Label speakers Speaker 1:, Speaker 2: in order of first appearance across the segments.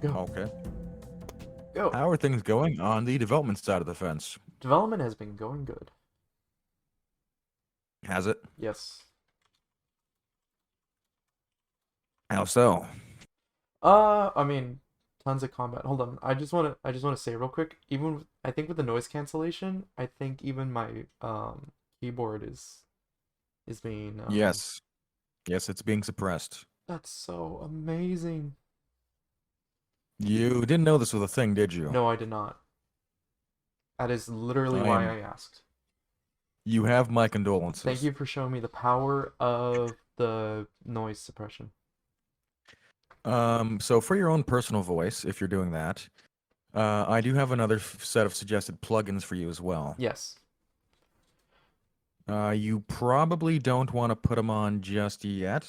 Speaker 1: go.
Speaker 2: Okay.
Speaker 1: Go.
Speaker 2: How are things going on the development side of the fence?
Speaker 1: Development has been going good.
Speaker 2: Has it?
Speaker 1: Yes.
Speaker 2: How so?
Speaker 1: I mean, tons of combat. Hold on. I just want to say real quick, I think with the noise cancellation, I think even my keyboard is being
Speaker 2: Yes. Yes, it's being suppressed.
Speaker 1: that's so amazing.
Speaker 2: You didn't know this was a thing, did you?
Speaker 1: No, I did not. That is literally
Speaker 2: I
Speaker 1: why
Speaker 2: am.
Speaker 1: I asked.
Speaker 2: You have my
Speaker 1: Thank
Speaker 2: condolences.
Speaker 1: you for showing me the power of the noise suppression.
Speaker 2: So for your own personal voice, if you're doing that, I do have another set of suggested plugins for you as well.
Speaker 1: Yes.
Speaker 2: You probably don't want to put them on just yet,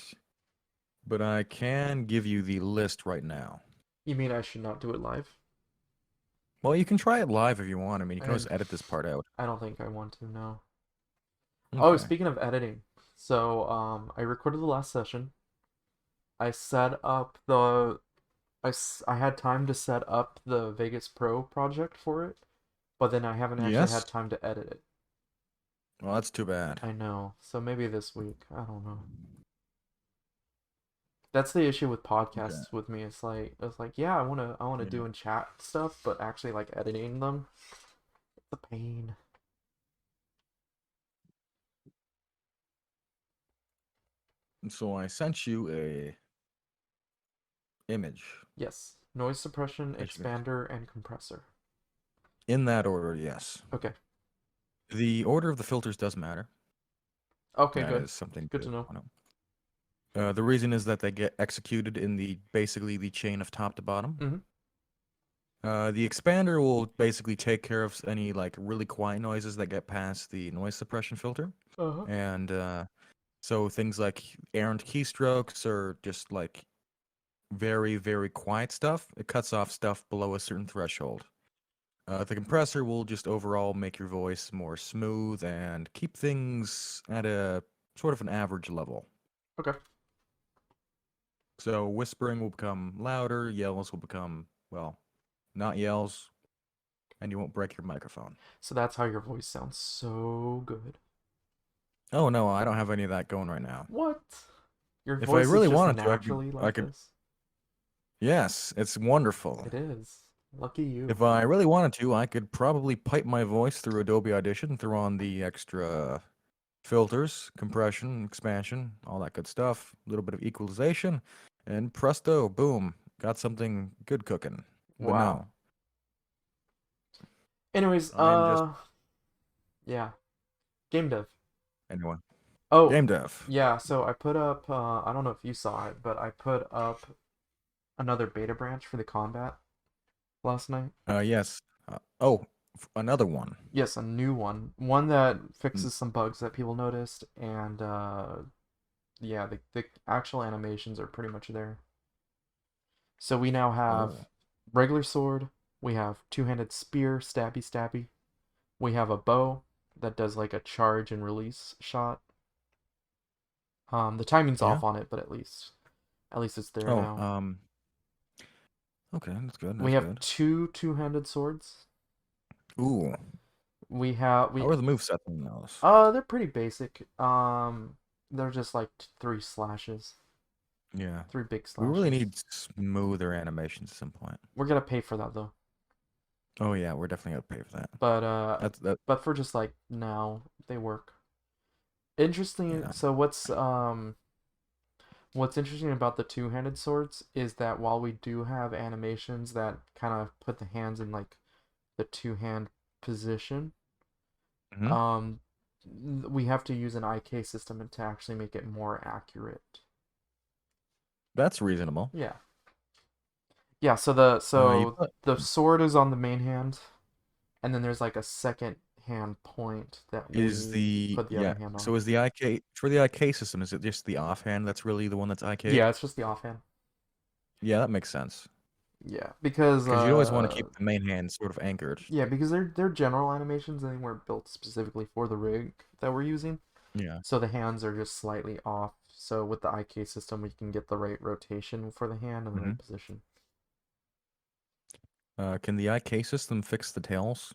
Speaker 2: but I can give you the list right now.
Speaker 1: You mean I should not do it live?
Speaker 2: Well, you can try it live if you want. I mean, you can
Speaker 1: I
Speaker 2: always edit this part out.
Speaker 1: I don't think I want to, no. Oh,
Speaker 2: Okay.
Speaker 1: speaking of editing, so I recorded the last session. I set up the I had time to set up the Vegas Pro project for it, but then I haven't actually
Speaker 2: Yes?
Speaker 1: had time to edit it.
Speaker 2: Well, that's too bad.
Speaker 1: I know. So maybe this week. I don't know. That's the issue with
Speaker 2: Okay.
Speaker 1: podcasts with me. It's like yeah, I wanna
Speaker 2: Yeah.
Speaker 1: do and chat stuff, but actually like editing them, it's a pain.
Speaker 2: And so I sent you a image.
Speaker 1: Yes. Noise suppression,
Speaker 2: That you can-
Speaker 1: expander, and compressor.
Speaker 2: In that order, yes.
Speaker 1: Okay.
Speaker 2: The order of the filters does matter.
Speaker 1: Okay,
Speaker 2: That
Speaker 1: good.
Speaker 2: is something
Speaker 1: Good
Speaker 2: to
Speaker 1: to know.
Speaker 2: know. The reason is that they get executed in the basically the chain of top to bottom.
Speaker 1: Mm-hmm.
Speaker 2: The expander will basically take care of any like really quiet noises that get past the noise suppression filter,
Speaker 1: Uh-huh.
Speaker 2: and so things like errant keystrokes or just like very very quiet stuff. It cuts off stuff below a certain threshold. The compressor will just overall make your voice more smooth and keep things at a sort of an average level.
Speaker 1: Okay.
Speaker 2: So whispering will become louder, yells will become, well, not yells, and you won't break your microphone.
Speaker 1: So that's how your voice sounds so good.
Speaker 2: Oh no, I don't have any of that going right now.
Speaker 1: What? Your
Speaker 2: If I
Speaker 1: voice is
Speaker 2: really
Speaker 1: just
Speaker 2: wanted to,
Speaker 1: naturally
Speaker 2: I
Speaker 1: like
Speaker 2: could,
Speaker 1: this?
Speaker 2: yes, it's wonderful.
Speaker 1: It is. Lucky you.
Speaker 2: If I really wanted to, I could probably pipe my voice through Adobe Audition, throw on the extra filters, compression, expansion, all that good stuff, a little bit of equalization, and presto, boom, got something good cooking. But
Speaker 1: Wow.
Speaker 2: no,
Speaker 1: Anyways,
Speaker 2: I am just
Speaker 1: yeah. Game dev.
Speaker 2: anyway.
Speaker 1: Oh,
Speaker 2: Game dev.
Speaker 1: yeah, so I put up, I don't know if you saw it, but I put up another beta branch for the combat last night.
Speaker 2: Yes. Oh, another one.
Speaker 1: Yes, a new one. One that
Speaker 2: Mm.
Speaker 1: fixes some bugs that people noticed, and yeah, the actual animations are pretty much there. So we now have
Speaker 2: Oh,
Speaker 1: regular sword, we have two-handed spear, stabby stabby. We have a bow that does like a charge and release shot. The timing's
Speaker 2: yeah.
Speaker 1: off on it, but at least it's there
Speaker 2: Oh,
Speaker 1: now.
Speaker 2: okay, that's good.
Speaker 1: We
Speaker 2: That's
Speaker 1: have
Speaker 2: good.
Speaker 1: two two-handed swords.
Speaker 2: Ooh,
Speaker 1: We have
Speaker 2: how
Speaker 1: we
Speaker 2: are the movesets on those?
Speaker 1: they're pretty basic. They're just like three slashes,
Speaker 2: Yeah,
Speaker 1: three big
Speaker 2: we really
Speaker 1: slashes.
Speaker 2: need smoother animations at some point.
Speaker 1: We're gonna pay for that though.
Speaker 2: Oh yeah, we're definitely gonna pay for that.
Speaker 1: But
Speaker 2: That.
Speaker 1: but for just like now, they work. Interesting.
Speaker 2: Yeah,
Speaker 1: So what's interesting about the two-handed swords is that while we do have animations that kind of put the hands in like the two-hand position,
Speaker 2: hmm,
Speaker 1: um, we have to use an IK system to actually make it more accurate.
Speaker 2: that's reasonable.
Speaker 1: Yeah. Yeah, so the
Speaker 2: You
Speaker 1: so
Speaker 2: put
Speaker 1: the sword is on the main hand, and then there's like a second hand point that
Speaker 2: is
Speaker 1: we
Speaker 2: the
Speaker 1: put the
Speaker 2: yeah.
Speaker 1: other hand on.
Speaker 2: So is the IK for the IK system? Is it just the offhand that's really the one that's IK'd?
Speaker 1: Yeah, it's just the offhand.
Speaker 2: Yeah, that makes sense.
Speaker 1: Yeah, because
Speaker 2: Because you'd always want to keep the main hand sort of anchored.
Speaker 1: they're general animations and they weren't built specifically for the rig that we're using.
Speaker 2: Yeah.
Speaker 1: So the hands are just slightly off. So with the IK system, we can get the right rotation for the hand and the
Speaker 2: Hmm.
Speaker 1: right position.
Speaker 2: Can the IK system fix the tails?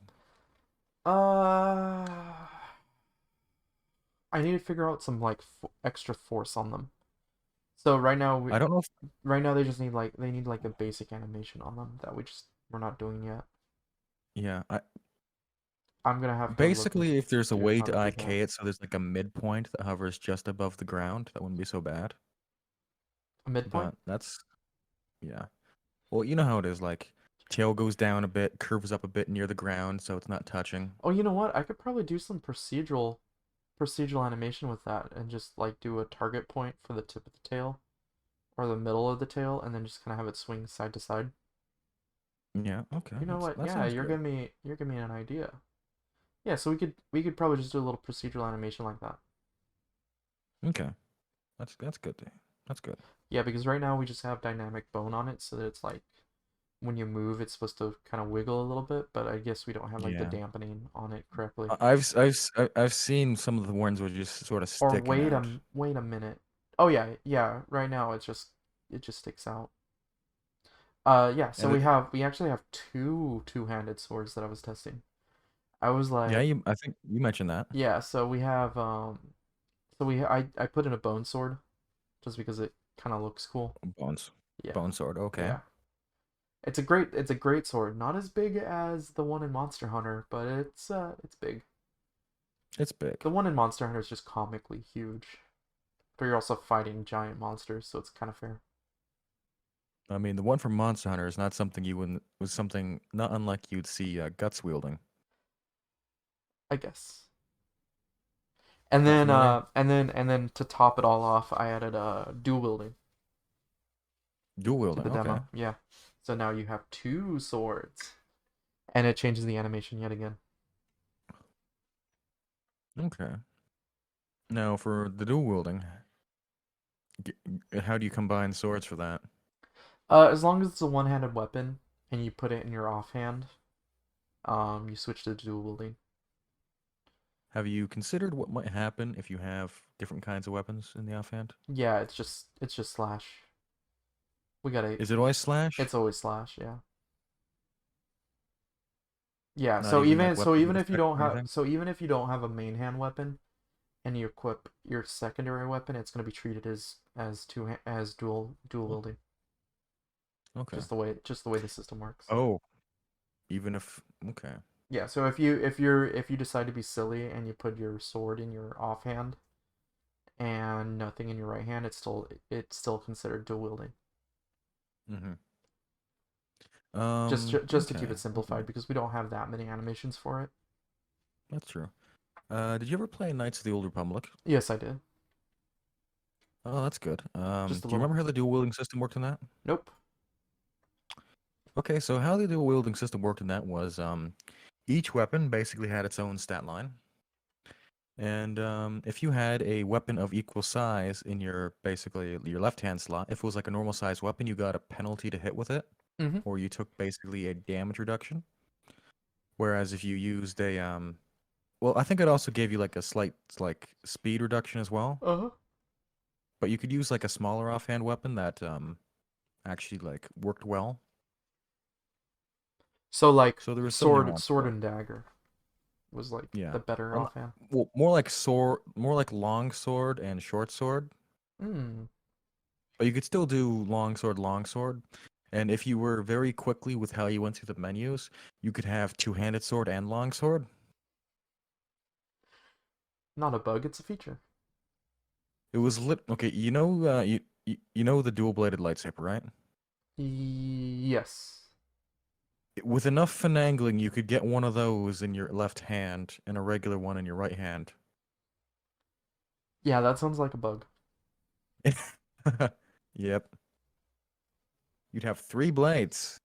Speaker 1: Uh, I need to figure out some like extra force on them. So
Speaker 2: I don't know if,
Speaker 1: right now they just need like they need like a basic animation on them that we're not doing yet.
Speaker 2: yeah.
Speaker 1: I'm gonna have to look
Speaker 2: Basically, if there's a
Speaker 1: into
Speaker 2: way
Speaker 1: how to
Speaker 2: to
Speaker 1: do that.
Speaker 2: IK it so there's like a midpoint that hovers just above the ground, that wouldn't be so bad.
Speaker 1: A midpoint?
Speaker 2: But that's, yeah. Well, you know how it is, like tail goes down a bit, curves up a bit near the ground, so it's not touching.
Speaker 1: Oh, you know what? I could probably do some procedural animation with that and just like do a target point for the tip of the tail or the middle of the tail and then just kind of have it swing side to side.
Speaker 2: Yeah, okay,
Speaker 1: You know what?
Speaker 2: that
Speaker 1: Yeah,
Speaker 2: sounds good.
Speaker 1: you're giving me an idea. Yeah, so we could probably just do a little procedural animation like that.
Speaker 2: Okay, that's good. That's good.
Speaker 1: Yeah, because right now we just have dynamic bone on it so that it's like when you move it's supposed to kind of wiggle a little bit, but I guess we don't have like the
Speaker 2: Yeah,
Speaker 1: dampening on it correctly.
Speaker 2: I've seen some of the ones where just sort of
Speaker 1: Or
Speaker 2: sticking out.
Speaker 1: wait a minute. Oh yeah, yeah, right now it just sticks out. Yeah, so
Speaker 2: And it,
Speaker 1: we actually have two-handed swords that I was testing. I was
Speaker 2: yeah,
Speaker 1: like,
Speaker 2: I think you mentioned that.
Speaker 1: yeah, so we have I put in a bone sword just because it kind of looks cool.
Speaker 2: Bones,
Speaker 1: Yeah.
Speaker 2: bone sword. Okay,
Speaker 1: Yeah. It's a great sword. Not as big as the one in Monster Hunter, but it's big.
Speaker 2: it's big.
Speaker 1: The one in Monster Hunter is just comically huge. But you're also fighting giant monsters, so it's kind of fair.
Speaker 2: I mean, the one from Monster Hunter is not something you wouldn't was something not unlike you'd see Guts wielding.
Speaker 1: I guess. And
Speaker 2: Not
Speaker 1: then
Speaker 2: familiar?
Speaker 1: to top it all off, I added dual wielding
Speaker 2: Dual
Speaker 1: to
Speaker 2: wielding.
Speaker 1: the
Speaker 2: Okay.
Speaker 1: demo. Yeah. So now you have two swords. And it changes the animation yet again.
Speaker 2: Okay. Now for the dual wielding, how do you combine swords for that?
Speaker 1: As long as it's a one-handed weapon and you put it in your offhand, you switch to dual wielding.
Speaker 2: Have you considered what might happen if you have different kinds of weapons in the offhand?
Speaker 1: Yeah, it's just slash. We gotta.
Speaker 2: Is it always slash?
Speaker 1: It's always slash. Yeah. Yeah.
Speaker 2: Not even like
Speaker 1: So
Speaker 2: weapons with
Speaker 1: even if you
Speaker 2: effects
Speaker 1: don't
Speaker 2: or
Speaker 1: have
Speaker 2: anything?
Speaker 1: a main hand weapon and you equip your secondary weapon, it's gonna be treated as as dual
Speaker 2: Oh,
Speaker 1: wielding.
Speaker 2: okay.
Speaker 1: Just the way the system works.
Speaker 2: Oh, even if okay.
Speaker 1: Yeah. So if you decide to be silly and you put your sword in your offhand and nothing in your right hand, it's still considered dual wielding.
Speaker 2: Mm-hmm.
Speaker 1: Just to keep
Speaker 2: Okay.
Speaker 1: it simplified
Speaker 2: Okay.
Speaker 1: because we don't have that many animations for it.
Speaker 2: That's true. Did you ever play Knights of the Old Republic?
Speaker 1: Yes, I did.
Speaker 2: Oh, that's good.
Speaker 1: Just a
Speaker 2: Do you
Speaker 1: little.
Speaker 2: remember how the dual wielding system worked in that?
Speaker 1: Nope.
Speaker 2: Okay, so how the dual wielding system worked in that was each weapon basically had its own stat line. And if you had a weapon of equal size in your basically your left hand slot, if it was like a normal size weapon, you got a penalty to hit with it,
Speaker 1: Mm-hmm.
Speaker 2: or you took basically a damage reduction. Whereas if you used a well, I think it also gave you like a slight like speed reduction as well.
Speaker 1: Uh-huh.
Speaker 2: But you could use like a smaller offhand weapon that actually like worked well.
Speaker 1: So like
Speaker 2: So there was some nuance
Speaker 1: sword
Speaker 2: to it.
Speaker 1: and dagger was like
Speaker 2: Yeah.
Speaker 1: the better
Speaker 2: Or not,
Speaker 1: offhand.
Speaker 2: well, more like sword, more like long sword and short sword.
Speaker 1: Hmm.
Speaker 2: But you could still do long sword. And if you were very quickly with how you went through the menus, you could have two-handed sword and long sword.
Speaker 1: Not a bug, it's a feature.
Speaker 2: It was lit. Okay, you know the dual-bladed lightsaber, right?
Speaker 1: Yes.
Speaker 2: With enough finagling, you could get one of those in your left hand and a regular one in your right hand.
Speaker 1: Yeah, that sounds like a bug.
Speaker 2: Yep. You'd have three blades.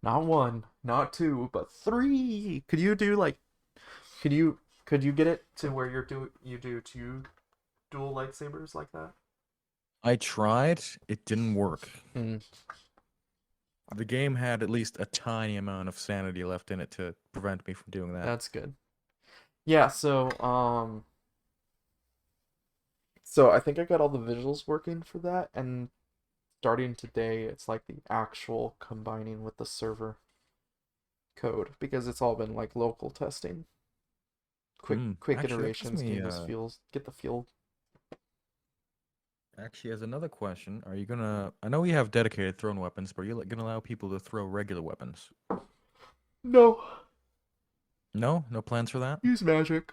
Speaker 1: Not one, not two, but three. Could you do like could you get it to where you do two dual lightsabers like that?
Speaker 2: I tried. It didn't work.
Speaker 1: Hmm.
Speaker 2: The game had at least a tiny amount of sanity left in it to prevent me from doing that.
Speaker 1: That's good. Yeah, so I think I got all the visuals working for that and starting today, it's like the actual combining with the server code because it's all been like local testing, quick
Speaker 2: Actually, that gives
Speaker 1: iterations,
Speaker 2: me
Speaker 1: get the feel.
Speaker 2: actually as another question. Are you gonna? I know we have dedicated thrown weapons, but are you gonna allow people to throw regular weapons?
Speaker 1: No,
Speaker 2: No, no plans for that.
Speaker 1: use magic.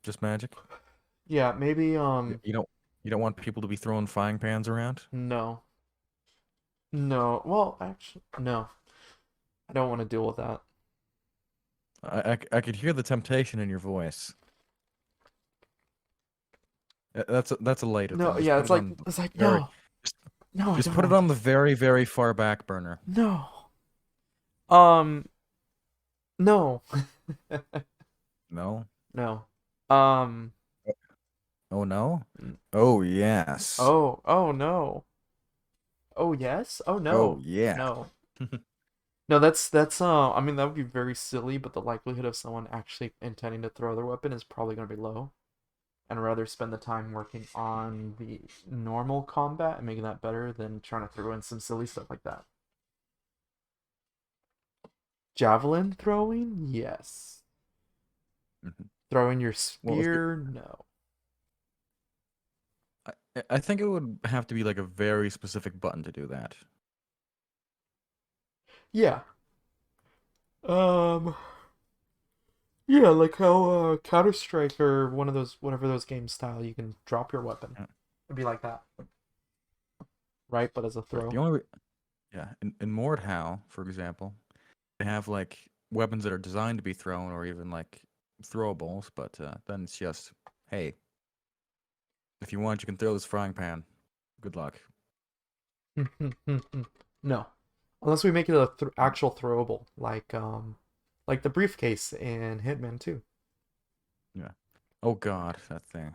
Speaker 2: Just magic.
Speaker 1: Yeah, maybe
Speaker 2: You don't want people to be throwing frying pans around.
Speaker 1: no. No. Well, actually no. I don't want to deal with that.
Speaker 2: I could hear the temptation in your voice. That's a later
Speaker 1: No,
Speaker 2: thing. Just
Speaker 1: yeah,
Speaker 2: put
Speaker 1: it's
Speaker 2: it
Speaker 1: like
Speaker 2: on the
Speaker 1: it's like
Speaker 2: very.
Speaker 1: no.
Speaker 2: Just,
Speaker 1: No, I
Speaker 2: just
Speaker 1: don't
Speaker 2: put it
Speaker 1: want
Speaker 2: on
Speaker 1: to.
Speaker 2: the very, very far back burner.
Speaker 1: No. Um no.
Speaker 2: No.
Speaker 1: No. Um
Speaker 2: Oh no.
Speaker 1: n-
Speaker 2: Oh yes.
Speaker 1: oh no. Oh yes? Oh
Speaker 2: Oh
Speaker 1: no.
Speaker 2: yeah.
Speaker 1: No. No, that's I mean that would be very silly, but the likelihood of someone actually intending to throw their weapon is probably going to be low. And rather spend the time working on the normal combat and making that better than trying to throw in some silly stuff like that. Javelin throwing? Yes.
Speaker 2: Mhm.
Speaker 1: Throwing your
Speaker 2: Well, see,
Speaker 1: spear? No.
Speaker 2: I think it would have to be like a very specific button to do that.
Speaker 1: Yeah. Um yeah, like how Counter Strike or one of those whatever those games style, you can drop your weapon.
Speaker 2: Yeah.
Speaker 1: It'd be like that, right? But as a
Speaker 2: Right. The
Speaker 1: throw.
Speaker 2: only yeah, in Mordhau, for example, they have like weapons that are designed to be thrown or even like throwables, but then it's just, hey, if you want, you can throw this frying pan. Good luck.
Speaker 1: No. Unless we make it a
Speaker 2: Mm,
Speaker 1: actual throwable, like the briefcase in Hitman 2.
Speaker 2: yeah. Oh God, that thing.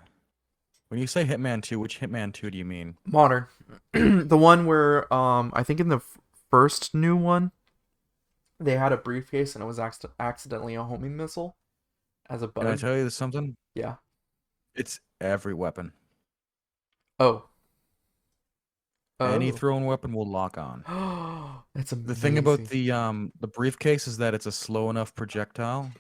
Speaker 2: When you say Hitman 2, which Hitman 2 do you mean?
Speaker 1: Modern. The one where I think in the first new one they had a briefcase and it was accidentally a homing missile as a
Speaker 2: Can I
Speaker 1: bug.
Speaker 2: tell you something?
Speaker 1: Yeah.
Speaker 2: It's every weapon.
Speaker 1: Oh.
Speaker 2: Any
Speaker 1: Oh.
Speaker 2: thrown weapon will lock on.
Speaker 1: That's
Speaker 2: The thing about
Speaker 1: amazing.
Speaker 2: the briefcase is that it's a slow enough projectile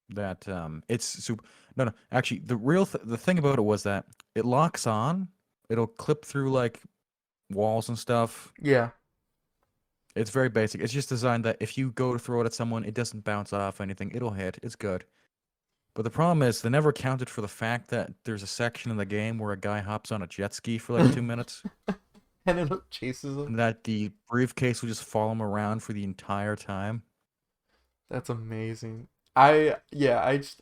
Speaker 2: that it's super. No, no, actually, the thing about it was that it locks on. It'll clip through like walls and stuff.
Speaker 1: Yeah.
Speaker 2: It's very basic. It's just designed that if you go to throw it at someone, it doesn't bounce off anything. It'll hit. It's good. But the problem is they never accounted for the fact that there's a section in the game where a guy hops on a jet ski for like 2 minutes,
Speaker 1: And it chases him.
Speaker 2: and that the briefcase will just follow him around for the entire time.
Speaker 1: That's amazing. I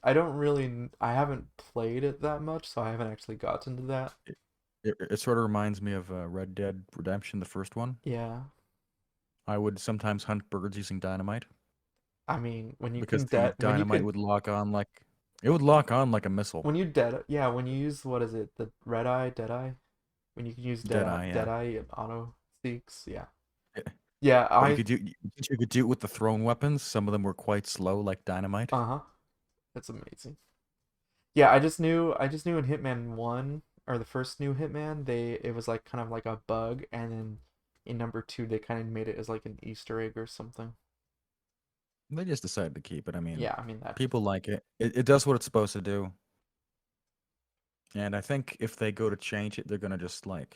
Speaker 1: don't really I haven't played it that much, so I haven't actually gotten to that.
Speaker 2: It sort of reminds me of Red Dead Redemption, the first one.
Speaker 1: Yeah.
Speaker 2: I would sometimes hunt birds using dynamite
Speaker 1: I mean,
Speaker 2: because the dynamite would lock on like it would lock on like a missile.
Speaker 1: when you when you use what is it, the red eye, dead eye? When you can use
Speaker 2: Deadeye,
Speaker 1: dead
Speaker 2: yeah.
Speaker 1: eye and auto seeks, yeah.
Speaker 2: Eh,
Speaker 1: Yeah,
Speaker 2: But you could do it with the thrown weapons. Some of them were quite slow, like dynamite.
Speaker 1: uh-huh. That's amazing. Yeah, I just knew in Hitman 1 or the first new Hitman, it was like kind of like a bug and then in number 2 they kind of made it as like an Easter egg or something.
Speaker 2: They just decided to keep it. I mean,
Speaker 1: Yeah, I mean that too.
Speaker 2: people like it. It does what it's supposed to do. And I think if they go to change it, they're gonna just like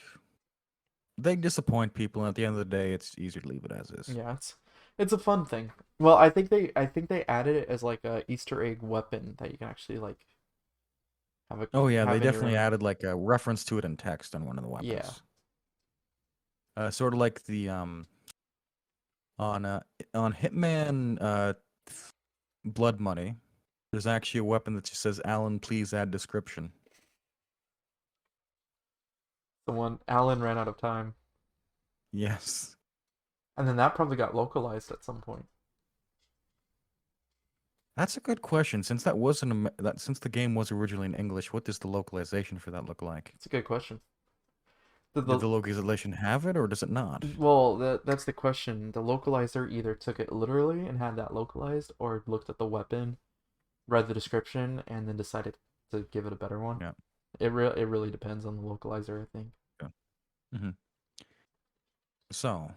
Speaker 2: they disappoint people. And at the end of the day, it's easier to leave it as is.
Speaker 1: Yeah, it's a fun thing. Well, I think they added it as like a Easter egg weapon that you can actually like
Speaker 2: Oh yeah, they
Speaker 1: have in your
Speaker 2: definitely
Speaker 1: inventory.
Speaker 2: added like a reference to it in text on one of the
Speaker 1: Yeah.
Speaker 2: weapons. Sort of like the on on Hitman Blood Money. There's actually a weapon that just says, "Alan, please add description."
Speaker 1: The one Alan ran out of time.
Speaker 2: Yes.
Speaker 1: And then that probably got localized at some point.
Speaker 2: That's a good question. Since that wasn't that since the game was originally in English, what does the localization for that look like?
Speaker 1: It's a good question.
Speaker 2: Did
Speaker 1: The
Speaker 2: the localization have it or does it not?
Speaker 1: well, that's the question. The localizer either took it literally and had that localized, or looked at the weapon, read the description, and then decided to give it a better one.
Speaker 2: Yeah.
Speaker 1: It really depends on the localizer, I think.
Speaker 2: Yeah. hmm So,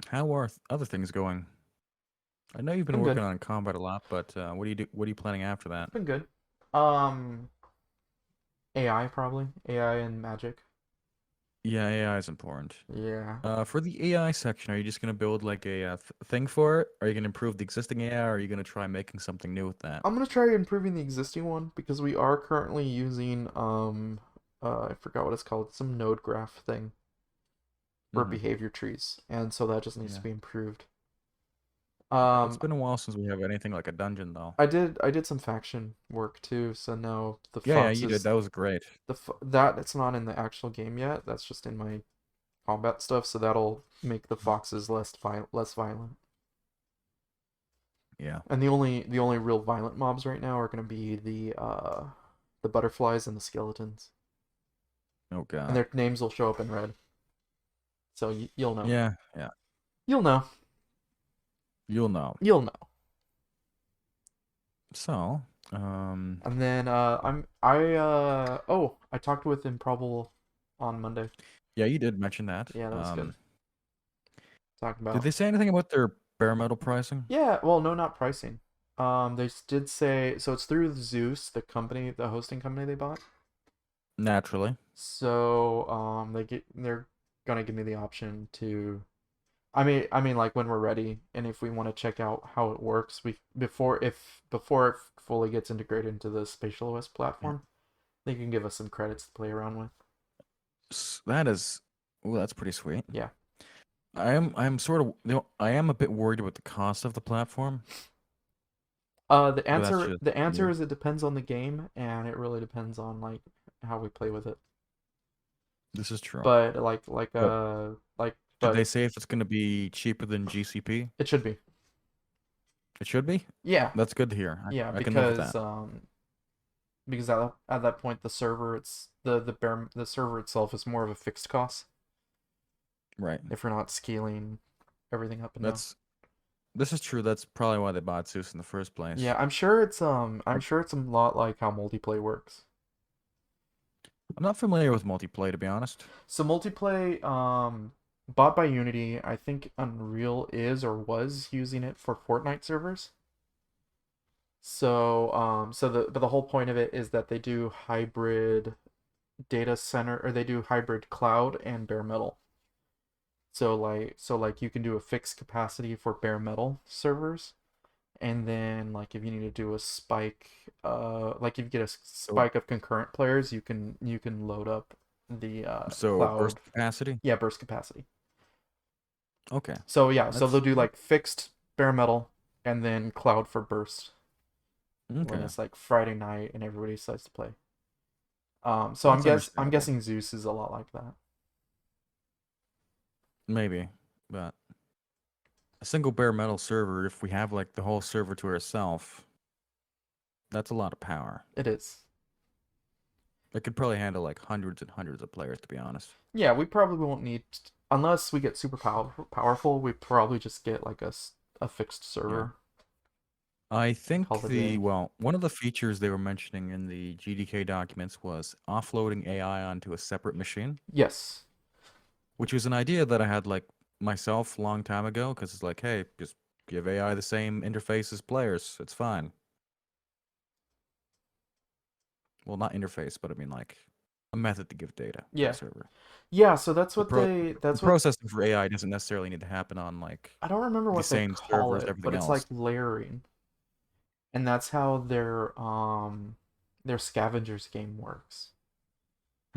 Speaker 2: how are other things going? I know you've been
Speaker 1: Been good.
Speaker 2: working on combat a lot, but what do you do? What are you planning after that?
Speaker 1: It's been good. Um, AI probably. AI and magic.
Speaker 2: Yeah, AI is important.
Speaker 1: Yeah.
Speaker 2: For the AI section, are you just gonna build like a thing for it? Are you gonna improve the existing AI, or are you gonna try making something new with that?
Speaker 1: I'm gonna try improving the existing one because we are currently using I forgot what it's called, some node graph thing for
Speaker 2: hmm
Speaker 1: behavior trees, and so that just needs to
Speaker 2: Yeah.
Speaker 1: be improved.
Speaker 2: It's
Speaker 1: Um,
Speaker 2: been a while since we have anything like a dungeon, though.
Speaker 1: I did some faction work too, so now the
Speaker 2: Yeah, yeah, you did.
Speaker 1: foxes
Speaker 2: That was great.
Speaker 1: that it's not in the actual game yet. That's just in my combat stuff, so that'll make the foxes less violent.
Speaker 2: Yeah.
Speaker 1: And the only real violent mobs right now are gonna be the butterflies and the skeletons,
Speaker 2: Oh
Speaker 1: and
Speaker 2: God.
Speaker 1: their names will show up in red, so you'll know.
Speaker 2: Yeah, yeah.
Speaker 1: You'll know.
Speaker 2: You'll know.
Speaker 1: You'll know.
Speaker 2: So,
Speaker 1: And then I talked with Improbable on Monday.
Speaker 2: yeah, you did mention that.
Speaker 1: Yeah, that was good. Talking
Speaker 2: Did
Speaker 1: about
Speaker 2: they say anything about their bare metal pricing?
Speaker 1: yeah, well, no, not pricing. They did say so. It's through Zeus, the company, the hosting company they bought.
Speaker 2: Naturally.
Speaker 1: So they're gonna give me the option to. I mean, like when we're ready, and if we want to check out how it works, we before it fully gets integrated into the Spatial OS
Speaker 2: Yeah.
Speaker 1: platform, they can give us some credits to play around with.
Speaker 2: That is, well, that's pretty sweet.
Speaker 1: Yeah.
Speaker 2: I'm sort of, I am a bit worried about the cost of the platform, but that's just
Speaker 1: The answer
Speaker 2: me.
Speaker 1: is it depends on the game, and it really depends on like how we play with it.
Speaker 2: This is true.
Speaker 1: But
Speaker 2: But did they
Speaker 1: but
Speaker 2: say if it's going to be cheaper than GCP?
Speaker 1: it should be.
Speaker 2: It should be.
Speaker 1: Yeah,
Speaker 2: That's good to hear.
Speaker 1: yeah,
Speaker 2: I can live with that.
Speaker 1: because at that point the server it's the server itself is more of a fixed cost
Speaker 2: Right.
Speaker 1: if we're not scaling everything up and down.
Speaker 2: That's This is true. That's probably why they bought Zeus in the first place.
Speaker 1: Yeah, I'm
Speaker 2: I,
Speaker 1: sure it's a lot like how multiplayer works.
Speaker 2: I'm not familiar with multiplayer, to be honest.
Speaker 1: So multiplayer bought by Unity, I think Unreal is or was using it for Fortnite servers. So but the whole point of it is that they do hybrid data center, or they do hybrid cloud and bare metal. So like you can do a fixed capacity for bare metal servers, and then like if you need to do a spike, like if you get a
Speaker 2: So,
Speaker 1: spike of concurrent players, you can load up the
Speaker 2: so
Speaker 1: cloud.
Speaker 2: burst capacity.
Speaker 1: Yeah, burst capacity.
Speaker 2: Okay,
Speaker 1: So yeah, so they'll
Speaker 2: that's
Speaker 1: do like fixed bare metal and then cloud for burst when
Speaker 2: okay.
Speaker 1: it's like Friday night and everybody decides to play. So
Speaker 2: That's
Speaker 1: I'm
Speaker 2: understandable.
Speaker 1: guessing Zeus is a lot like that.
Speaker 2: Maybe, but a single bare metal server, if we have like the whole server to ourselves, that's a lot of power.
Speaker 1: It is.
Speaker 2: It could probably handle like hundreds and hundreds of players, to be honest.
Speaker 1: Yeah, we probably won't need unless we get super powerful. We probably just get like a fixed
Speaker 2: Yeah.
Speaker 1: server.
Speaker 2: I
Speaker 1: Call
Speaker 2: think
Speaker 1: it a day.
Speaker 2: one of the features they were mentioning in the GDK documents was offloading AI onto a separate machine,
Speaker 1: Yes.
Speaker 2: which was an idea that I had like myself a long time ago because it's like, hey, just give AI the same interface as players. It's fine. Well, not interface, but I mean like a method to give data to the
Speaker 1: Yeah.
Speaker 2: server.
Speaker 1: Yeah, so
Speaker 2: The
Speaker 1: that's what
Speaker 2: processing for AI doesn't necessarily need to happen on like
Speaker 1: I don't remember
Speaker 2: the
Speaker 1: what they
Speaker 2: same
Speaker 1: call
Speaker 2: server as
Speaker 1: it, but
Speaker 2: everything
Speaker 1: it's like
Speaker 2: else.
Speaker 1: layering. And that's how their scavengers game works.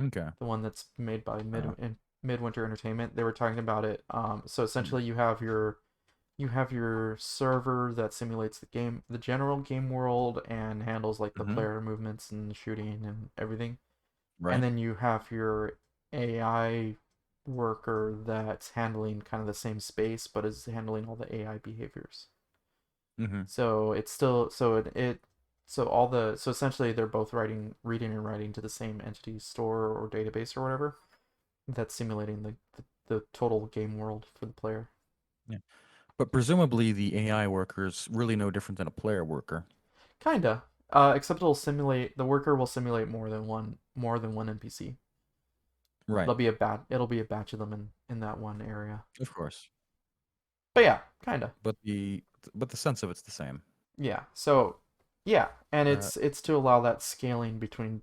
Speaker 2: Okay.
Speaker 1: The one that's made by
Speaker 2: Uh,
Speaker 1: Midwinter Entertainment. They were talking about it. So
Speaker 2: mm,
Speaker 1: essentially you have your server that simulates the general game world and handles like the
Speaker 2: mhm,
Speaker 1: player movements and shooting and everything. And
Speaker 2: right.
Speaker 1: then you have your AI worker that's handling kind of the same space but is handling all the AI behaviors.
Speaker 2: hmm
Speaker 1: So it's still so it so all the so essentially they're both reading and writing to the same entity store or database or whatever that's simulating the total game world for the player.
Speaker 2: Yeah. But presumably the AI worker is really no different than a player worker.
Speaker 1: Kinda. Except the worker will simulate more than one NPC.
Speaker 2: Right.
Speaker 1: It'll be a batch of them in that one area.
Speaker 2: Of course.
Speaker 1: But yeah, kind of.
Speaker 2: But the sense of it's the same.
Speaker 1: Yeah. So, yeah, and
Speaker 2: Uh,
Speaker 1: it's to allow that scaling between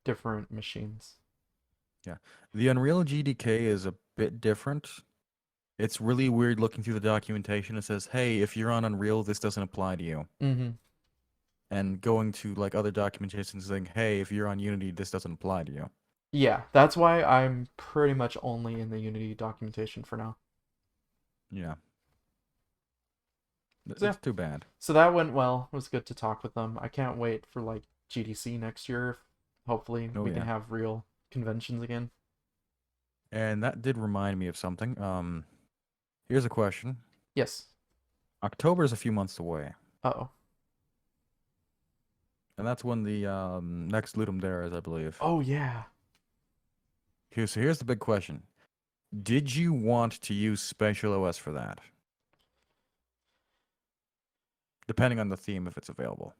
Speaker 1: different machines.
Speaker 2: yeah. The Unreal GDK is a bit different. It's really weird looking through the documentation. It says, "Hey, if you're on Unreal, this doesn't apply to you."
Speaker 1: Mm-hmm.
Speaker 2: And going to like other documentations saying, "Hey, if you're on Unity, this doesn't apply to you."
Speaker 1: Yeah, that's why I'm pretty much only in the Unity documentation for now.
Speaker 2: Yeah.
Speaker 1: So yeah,
Speaker 2: It's too bad.
Speaker 1: so that went well. It was good to talk with them. I can't wait for like GDC next year. Hopefully,
Speaker 2: Oh
Speaker 1: we can
Speaker 2: yeah.
Speaker 1: have real conventions again.
Speaker 2: And that did remind me of something. Here's a question.
Speaker 1: Yes.
Speaker 2: October is a few months away,
Speaker 1: Uh-oh.
Speaker 2: and that's when the next Ludum Dare is, I believe.
Speaker 1: Oh yeah.
Speaker 2: Here's the big question. Did you want to use Spatial OS for that? Depending on the theme, if it's available.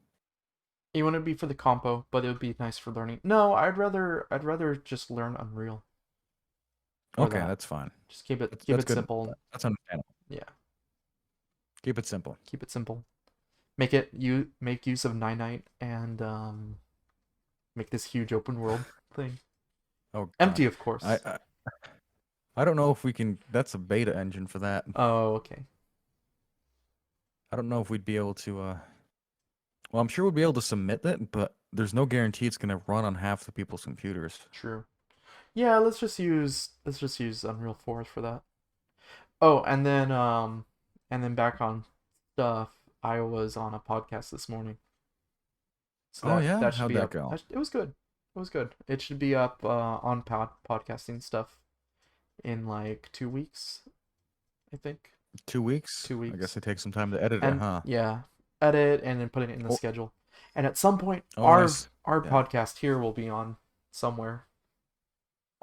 Speaker 1: You want to be for the compo, but it would be nice for learning. No, I'd rather just learn Unreal for
Speaker 2: Okay,
Speaker 1: that.
Speaker 2: that's fine.
Speaker 1: Just keep it
Speaker 2: That's
Speaker 1: keep
Speaker 2: that's
Speaker 1: it
Speaker 2: good.
Speaker 1: simple.
Speaker 2: That's understandable.
Speaker 1: Yeah,
Speaker 2: Keep it simple.
Speaker 1: keep it simple. Make use of Ninite and make this huge open world thing.
Speaker 2: Oh God,
Speaker 1: Empty, of
Speaker 2: I
Speaker 1: course.
Speaker 2: I, I don't know if we can. That's a beta engine for that.
Speaker 1: Oh, okay.
Speaker 2: I don't know if we'd be able to. Well, I'm sure we'd be able to submit it, but there's no guarantee it's gonna run on half the people's computers.
Speaker 1: True. Yeah, let's just use Unreal 4 for that. Oh, and then back on stuff. I was on a podcast this morning. So
Speaker 2: Oh
Speaker 1: that
Speaker 2: yeah,
Speaker 1: that should
Speaker 2: how'd
Speaker 1: be
Speaker 2: that
Speaker 1: up.
Speaker 2: go?
Speaker 1: It was good. It was good. It should be up on podcasting stuff in like 2 weeks, I think.
Speaker 2: 2 weeks?
Speaker 1: Two
Speaker 2: I guess
Speaker 1: weeks.
Speaker 2: it takes some time to edit it,
Speaker 1: And
Speaker 2: huh?
Speaker 1: yeah, edit and then put it in the
Speaker 2: Oh,
Speaker 1: schedule. And at some point,
Speaker 2: oh,
Speaker 1: our
Speaker 2: yeah,
Speaker 1: podcast here will be on somewhere.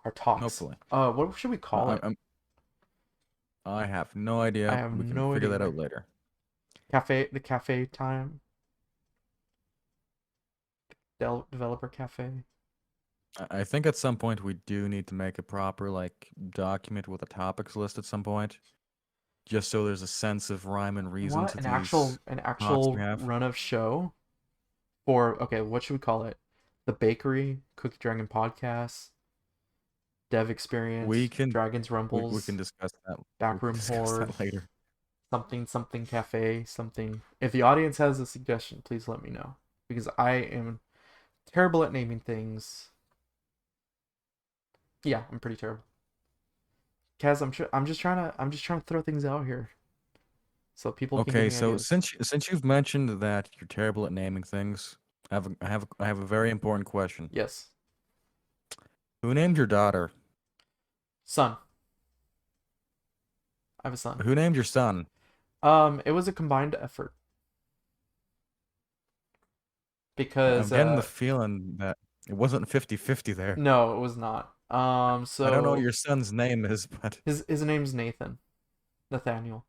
Speaker 1: Our talks.
Speaker 2: hopefully.
Speaker 1: What should we call
Speaker 2: I,
Speaker 1: it?
Speaker 2: I'm, I have no
Speaker 1: I
Speaker 2: idea.
Speaker 1: have
Speaker 2: We can
Speaker 1: no
Speaker 2: figure
Speaker 1: idea
Speaker 2: that
Speaker 1: either.
Speaker 2: out later.
Speaker 1: The cafe time, developer cafe.
Speaker 2: I think at some point we do need to make a proper like document with a topics list at some point, just so there's a sense of rhyme and reason
Speaker 1: What
Speaker 2: to
Speaker 1: an
Speaker 2: these
Speaker 1: actual an
Speaker 2: talks we
Speaker 1: actual
Speaker 2: have.
Speaker 1: run of show for okay, what should we call it? The Bakery, Cookie Dragon Podcast, Dev
Speaker 2: We
Speaker 1: Experience,
Speaker 2: can
Speaker 1: Dragons
Speaker 2: we can
Speaker 1: Rumbles,
Speaker 2: discuss that. We can
Speaker 1: Backroom
Speaker 2: discuss
Speaker 1: Horde,
Speaker 2: that later.
Speaker 1: something something cafe, something. If the audience has a suggestion, please let me know because I am terrible at naming things. Yeah, I'm pretty terrible. Kaz, I'm just trying to throw things out here so people can give
Speaker 2: Okay,
Speaker 1: me
Speaker 2: so
Speaker 1: ideas.
Speaker 2: since you've mentioned that you're terrible at naming things, I have a very important question.
Speaker 1: Yes,
Speaker 2: Who named your daughter?
Speaker 1: son. I have a son.
Speaker 2: Who named your son?
Speaker 1: It was a combined effort
Speaker 2: I'm
Speaker 1: because
Speaker 2: getting the feeling that it wasn't 50-50 there.
Speaker 1: no, it was not.
Speaker 2: I don't know what
Speaker 1: So
Speaker 2: your son's name is, but
Speaker 1: his name's Nathan, Nathaniel.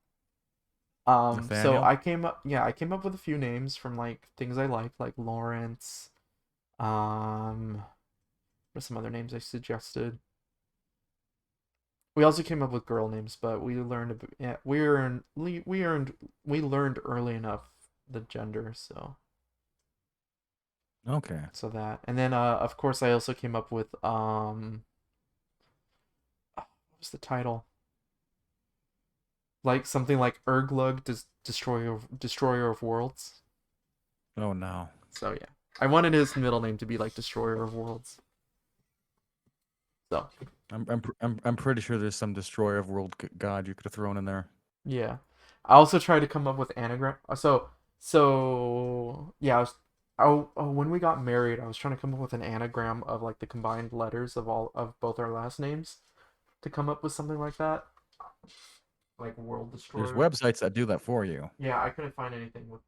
Speaker 1: So
Speaker 2: Nathaniel?
Speaker 1: I came up with a few names from like things I like Lawrence. Um, what are some other names I suggested? We also came up with girl names, but we learned yeah, we learned early enough the gender,
Speaker 2: Okay.
Speaker 1: so that. And then of course I also came up with what was the title? Like something like Erglug, Destroyer of Worlds.
Speaker 2: Oh no.
Speaker 1: So yeah, I wanted his middle name to be like Destroyer of Worlds. So
Speaker 2: I'm pretty sure there's some destroyer of world god you could have thrown in there.
Speaker 1: yeah, I also tried to come up with anagram. So yeah, when we got married, I was trying to come up with an anagram of like the combined letters of both our last names to come up with something like that, like World
Speaker 2: There's
Speaker 1: Destroyer.
Speaker 2: websites that do that for you.
Speaker 1: Yeah, I couldn't find anything with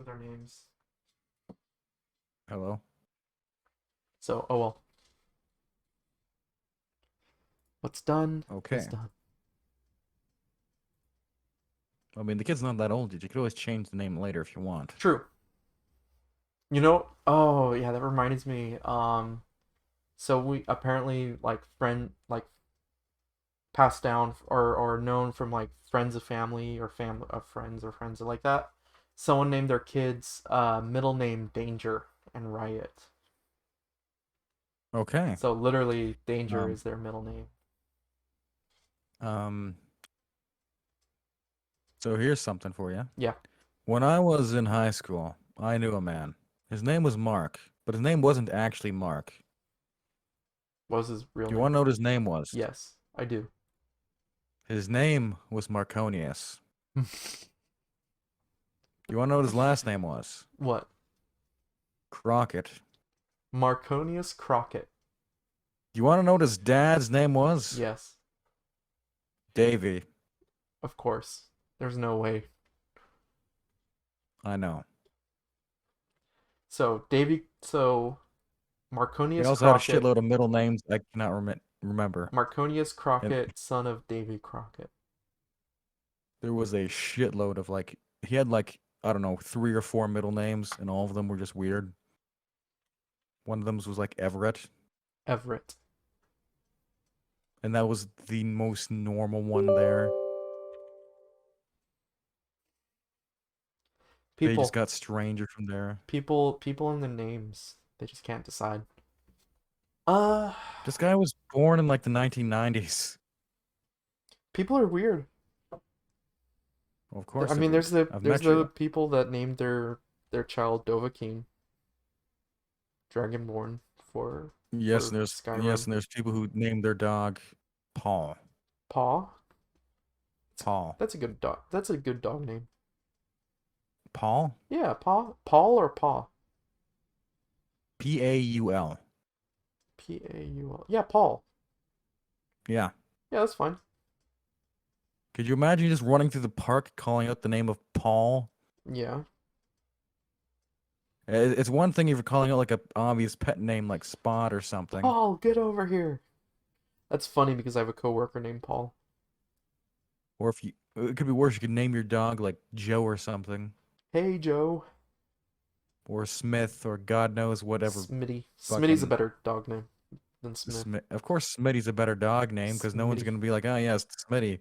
Speaker 1: our names.
Speaker 2: Hello?
Speaker 1: So oh well, what's done is
Speaker 2: Okay.
Speaker 1: done.
Speaker 2: I mean, the kid's not that old yet. You could always change the name later if you want.
Speaker 1: True. You know, oh yeah, that reminds me. So we apparently like like passed down or known from like friends of family or family of friends or friends like that. Someone named their kids middle name Danger and Riot.
Speaker 2: Okay.
Speaker 1: So literally, Danger
Speaker 2: Um,
Speaker 1: is their middle name.
Speaker 2: um, so here's something for you.
Speaker 1: Yeah,
Speaker 2: When I was in high school, I knew a man. His name was Mark, but his name wasn't actually Mark.
Speaker 1: what was his real
Speaker 2: Do you
Speaker 1: name?
Speaker 2: want to know what his name was?
Speaker 1: Yes, I do.
Speaker 2: His name was Marconius. Do you want to know what his last name was?
Speaker 1: What?
Speaker 2: Crockett.
Speaker 1: Marconius Crockett.
Speaker 2: Do you want to know what his dad's name was?
Speaker 1: Yes,
Speaker 2: Davy.
Speaker 1: of course. There's no way.
Speaker 2: I know.
Speaker 1: So
Speaker 2: He
Speaker 1: Marconius
Speaker 2: also had a
Speaker 1: Crockett,
Speaker 2: shitload of middle names I cannot remember.
Speaker 1: Marconius
Speaker 2: And
Speaker 1: Crockett, son of Davy Crockett.
Speaker 2: there was a shitload of like, he had like, I don't know, 3 or 4 middle names, and all of them were just weird. One of them was like Everett,
Speaker 1: Everett.
Speaker 2: and that was the most normal one there. They just
Speaker 1: People,
Speaker 2: got stranger from there.
Speaker 1: people in the names. They just can't decide. Uh,
Speaker 2: This guy was born in like the 1990s.
Speaker 1: People are weird.
Speaker 2: Well, of
Speaker 1: I
Speaker 2: course they
Speaker 1: mean,
Speaker 2: would. I've
Speaker 1: there's
Speaker 2: met
Speaker 1: the
Speaker 2: you.
Speaker 1: people that named their child Dovahkiin, Dragonborn
Speaker 2: Yes,
Speaker 1: for
Speaker 2: and
Speaker 1: Skyrim.
Speaker 2: there's people who named their dog Paul.
Speaker 1: Paw.
Speaker 2: Paul.
Speaker 1: That's a good dog. That's a good dog name.
Speaker 2: Paul?
Speaker 1: Yeah, Paw. Paul or Paw.
Speaker 2: Paul.
Speaker 1: Paul. Yeah, Paul.
Speaker 2: Yeah.
Speaker 1: Yeah, that's fine.
Speaker 2: Could you imagine just running through the park calling out the name of Paul?
Speaker 1: Yeah.
Speaker 2: It's one thing if you're calling out like a obvious pet name like Spot or something.
Speaker 1: Paul, get over here. That's funny because I have a coworker named Paul.
Speaker 2: Or if you, it could be worse, you could name your dog like Joe or something.
Speaker 1: Hey, Joe.
Speaker 2: Or Smith or God knows whatever
Speaker 1: Smitty. Smitty's a
Speaker 2: fucking
Speaker 1: better dog name than Smith.
Speaker 2: Smith. Of course, Smitty's a better dog name because no one's
Speaker 1: Smitty.
Speaker 2: gonna be like, oh yeah, it's Smitty.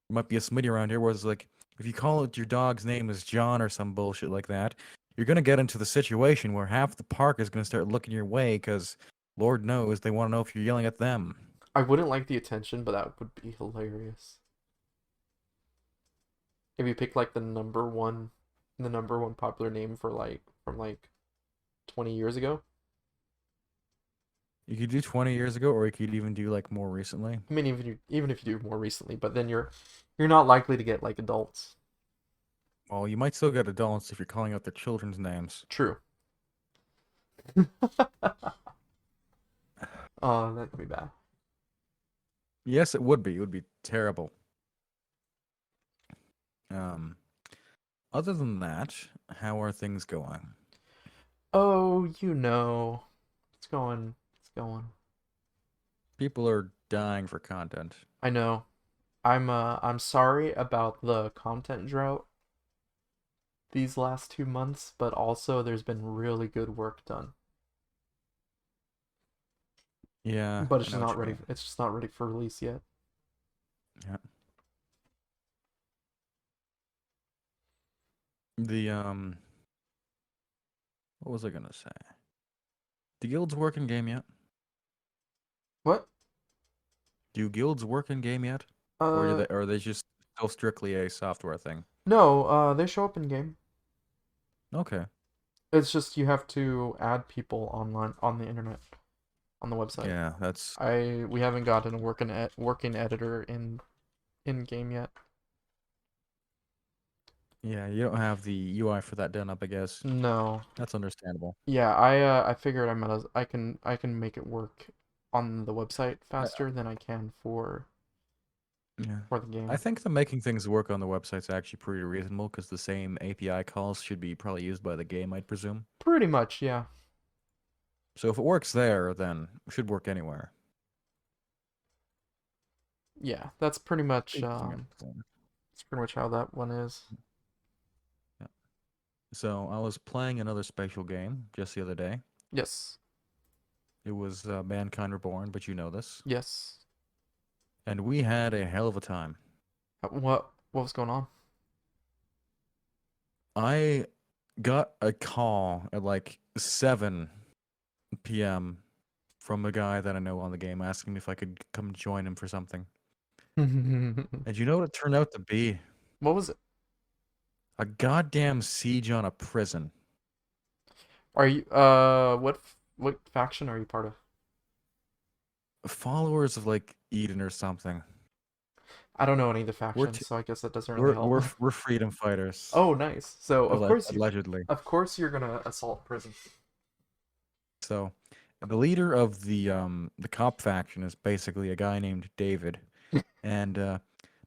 Speaker 2: There might be a Smitty around here. Whereas like, if you call it your dog's name is John or some bullshit like that, you're gonna get into the situation where half the park is gonna start looking your way because Lord knows they want to know if you're yelling at them.
Speaker 1: I wouldn't like the attention, but that would be hilarious. If you pick like the number one popular name for like from like 20 years ago.
Speaker 2: You could do 20 years ago, or you could even do like more recently.
Speaker 1: I mean, even if you do more recently, but then you're not likely to get like adults.
Speaker 2: Well, you might still get adults if you're calling out their children's names.
Speaker 1: True. Oh, that could be bad.
Speaker 2: Yes, it would be. It would be terrible. Um, Other than that, how are things going?
Speaker 1: Oh, you know, it's going, it's going.
Speaker 2: People are dying for content.
Speaker 1: I know. I'm sorry about the content drought these last 2 months, but also there's been really good work done.
Speaker 2: Yeah,
Speaker 1: But
Speaker 2: I know what you mean.
Speaker 1: it's just not ready for release yet.
Speaker 2: Yeah. The what was I gonna say? Do guilds work in game yet?
Speaker 1: What?
Speaker 2: Do guilds work in game yet?
Speaker 1: Uh,
Speaker 2: Or are they just still strictly a software thing?
Speaker 1: no, they show up in game.
Speaker 2: Okay.
Speaker 1: It's just you have to add people online on the internet, on the website.
Speaker 2: Yeah, that's
Speaker 1: We haven't gotten a working editor in game yet.
Speaker 2: yeah, you don't have the UI for that done up, I guess.
Speaker 1: No.
Speaker 2: That's understandable.
Speaker 1: Yeah, I figured I can make it work on the website
Speaker 2: I,
Speaker 1: faster than I can
Speaker 2: yeah.
Speaker 1: for the
Speaker 2: I
Speaker 1: game.
Speaker 2: think that making things work on the website's actually pretty reasonable because the same API calls should be probably used by the game, I'd presume.
Speaker 1: Pretty much, yeah.
Speaker 2: So if it works there, then it should work anywhere.
Speaker 1: Yeah,
Speaker 2: Big thing.
Speaker 1: that's pretty much how that one is.
Speaker 2: Yeah. So I was playing another spatial game just the other day.
Speaker 1: Yes.
Speaker 2: It was Mankind Reborn, but you know this.
Speaker 1: Yes.
Speaker 2: And we had a hell of a time.
Speaker 1: What was going on?
Speaker 2: I got a call at like 7 p.m. from a guy that I know on the game asking me if I could come join him for something. And you know what it turned out to be?
Speaker 1: What was it?
Speaker 2: A goddamn siege on a prison.
Speaker 1: Are you what faction are you part of?
Speaker 2: Followers of like Eden or something.
Speaker 1: I don't know any of the
Speaker 2: We're
Speaker 1: factions,
Speaker 2: t-
Speaker 1: so I guess that doesn't really
Speaker 2: we're
Speaker 1: help.
Speaker 2: we're we're freedom fighters,
Speaker 1: Oh, nice. So
Speaker 2: allegedly.
Speaker 1: of course you're gonna assault prison.
Speaker 2: So the leader of the cop faction is basically a guy named David, and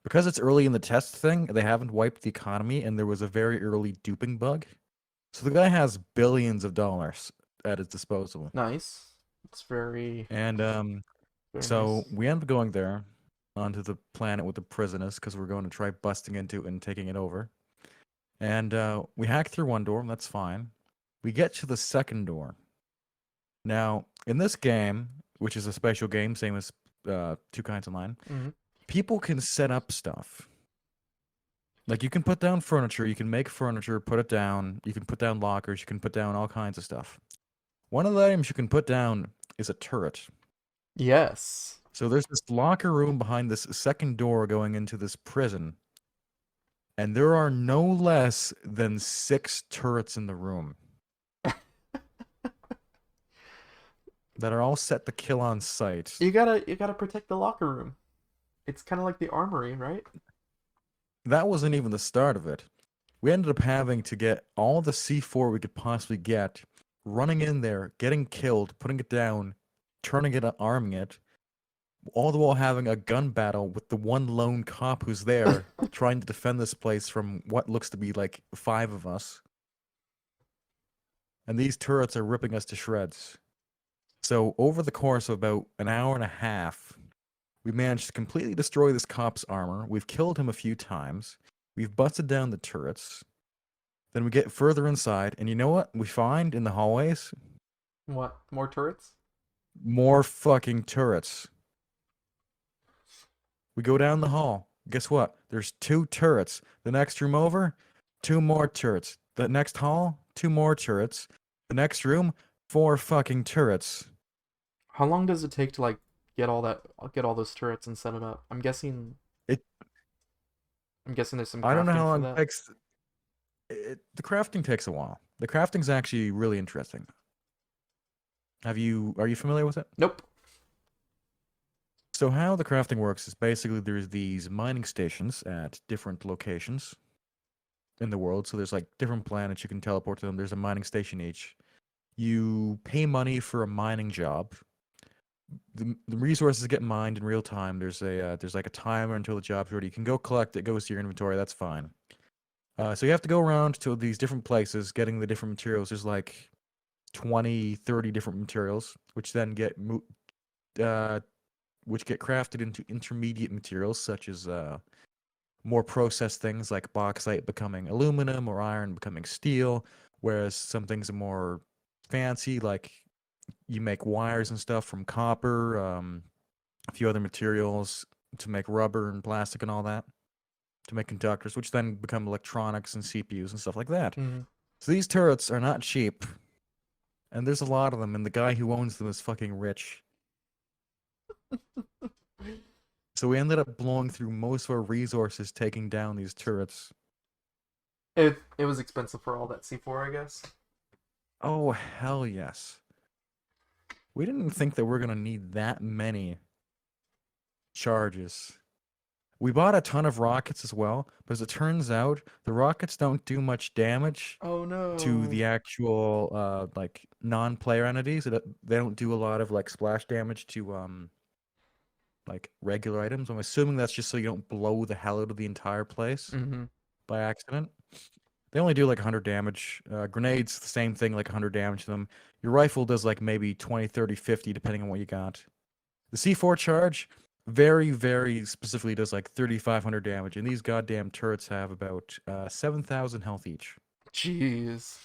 Speaker 2: because it's early in the test thing, they haven't wiped the economy, and there was a very early duping bug. So the guy has billions of dollars at his disposal,
Speaker 1: Nice. It's very
Speaker 2: and
Speaker 1: very
Speaker 2: so
Speaker 1: nice.
Speaker 2: we end up going there onto the planet with the prisoners because we're going to try busting into it and taking it over. And we hack through one door, and that's fine. We get to the second door. Now, in this game, which is a special game, same as Two Kinds of Mine,
Speaker 1: Hmm.
Speaker 2: people can set up stuff. Like you can put down furniture, you can make furniture, put it down, you can put down lockers, you can put down all kinds of stuff. One of the items you can put down is a turret.
Speaker 1: Yes.
Speaker 2: So there's this locker room behind this second door going into this prison, and there are no less than 6 turrets in the room that are all set to kill on sight.
Speaker 1: You gotta protect the locker room. It's kind of like the armory, right?
Speaker 2: That wasn't even the start of it. We ended up having to get all the C4 we could possibly get, running in there, getting killed, putting it down, turning it, arming it, all the while having a gun battle with the one lone cop who's there trying to defend this place from what looks to be like 5 of us. And these turrets are ripping us to shreds. So over the course of about an hour and a half, we managed to completely destroy this cop's armor. We've killed him a few times. We've busted down the turrets. Then we get further inside, and you know what we find in the hallways?
Speaker 1: What? More turrets?
Speaker 2: More fucking turrets. We go down the hall. Guess what? There's 2 turrets. The next room over, 2 more turrets. The next hall, 2 more turrets. The next room, 4 fucking turrets.
Speaker 1: How long does it take to like get all those turrets and set it up?
Speaker 2: It.
Speaker 1: I'm guessing there's some
Speaker 2: I don't know
Speaker 1: crafting
Speaker 2: how
Speaker 1: for
Speaker 2: long it
Speaker 1: that.
Speaker 2: takes. The crafting takes a while. The crafting's actually really interesting. Are you familiar with it?
Speaker 1: Nope.
Speaker 2: So how the crafting works is basically there's these mining stations at different locations in the world. So there's like different planets you can teleport to them. There's a mining station each. You pay money for a mining job. The resources get mined in real time. There's like a timer until the job's ready. You can go collect it. Goes to your inventory. That's fine. So you have to go around to these different places, getting the different materials. There's like 20, 30 different materials, which then uh, get crafted into intermediate materials, such as more processed things like bauxite becoming aluminum or iron becoming steel, whereas some things are more fancy, like you make wires and stuff from copper, a few other materials to make rubber and plastic and all that, to make conductors, which then become electronics and CPUs and stuff like that.
Speaker 1: Hmm.
Speaker 2: So these turrets are not cheap, and there's a lot of them, and the guy who owns them is fucking rich. So we ended up blowing through most of our resources taking down these turrets.
Speaker 1: It was expensive for all that C4, I guess.
Speaker 2: Oh, hell yes. We didn't think that we're going to need that many charges. We bought a ton of rockets as well, but as it turns out, the rockets don't do much damage
Speaker 1: Oh
Speaker 2: to
Speaker 1: no.
Speaker 2: the actual like non-player entities. They don't do a lot of like splash damage to like regular items. I'm assuming that's just so you don't blow the hell out of the entire place
Speaker 1: Hmm.
Speaker 2: by accident. They only do like 100 damage. Grenades, the same thing, like 100 damage to them. Your rifle does like maybe 20, 30, 50, depending on what you got. The C4 charge very, very specifically does like 3,500 damage, and these goddamn turrets have about 7,000 health each.
Speaker 1: Jeez.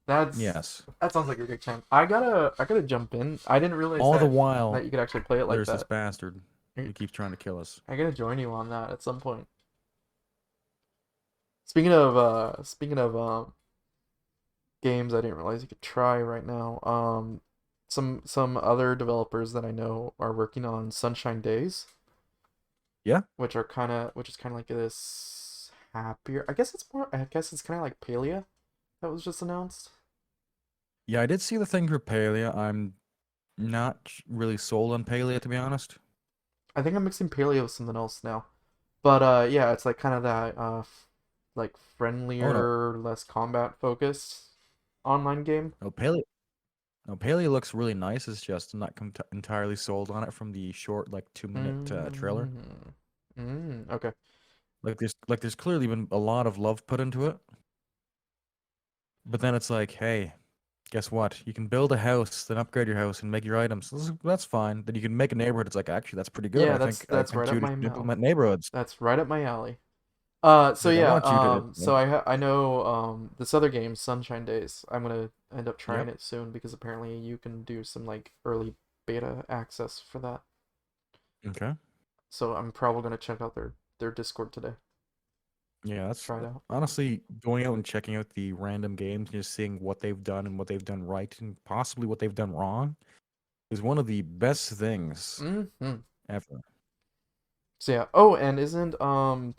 Speaker 1: That's
Speaker 2: Yes.
Speaker 1: that sounds like a good time. I gotta jump in. I didn't realize
Speaker 2: All the
Speaker 1: that
Speaker 2: while,
Speaker 1: you could actually play it like
Speaker 2: there's this
Speaker 1: that.
Speaker 2: bastard who keeps trying to kill us.
Speaker 1: I gotta join you on that at some point. Speaking of games I didn't realize you could try right now. Some other developers that I know are working on Sunshine Days,
Speaker 2: Yeah.
Speaker 1: which is kind of like this happier. I guess it's kind of like Palia that was just announced.
Speaker 2: Yeah, I did see the thing for Palea. I'm not really sold on Palea, to be honest.
Speaker 1: I think I'm mixing Palia with something else now. But yeah, it's like kind of that like
Speaker 2: Oh no,
Speaker 1: friendlier, less combat focused online game.
Speaker 2: no Palea. No, Palea looks really nice. It's just I'm not entirely sold on it from the short, like 2 minute trailer.
Speaker 1: Mm. Okay.
Speaker 2: Like there's clearly been a lot of love put into it, but then it's like, hey, guess what? You can build a house, then upgrade your house and make your items. That's fine. Then you can make a neighborhood. It's like actually that's pretty good.
Speaker 1: Yeah,
Speaker 2: I
Speaker 1: that's
Speaker 2: think I
Speaker 1: that's right
Speaker 2: think
Speaker 1: up
Speaker 2: you
Speaker 1: my
Speaker 2: should
Speaker 1: mouth.
Speaker 2: implement neighborhoods.
Speaker 1: That's right up my alley. So
Speaker 2: Like I
Speaker 1: yeah,
Speaker 2: want you to.
Speaker 1: I know this other game, Sunshine Days. I'm gonna end up trying
Speaker 2: Yep.
Speaker 1: it soon because apparently you can do some like early beta access for that.
Speaker 2: Okay.
Speaker 1: So I'm probably gonna check out their Discord today.
Speaker 2: Yeah, that's
Speaker 1: Try it out.
Speaker 2: honestly going out and checking out the random games and just seeing what they've done and what they've done right and possibly what they've done wrong is one of the best things
Speaker 1: Hmm.
Speaker 2: ever.
Speaker 1: So yeah. Oh, and isn't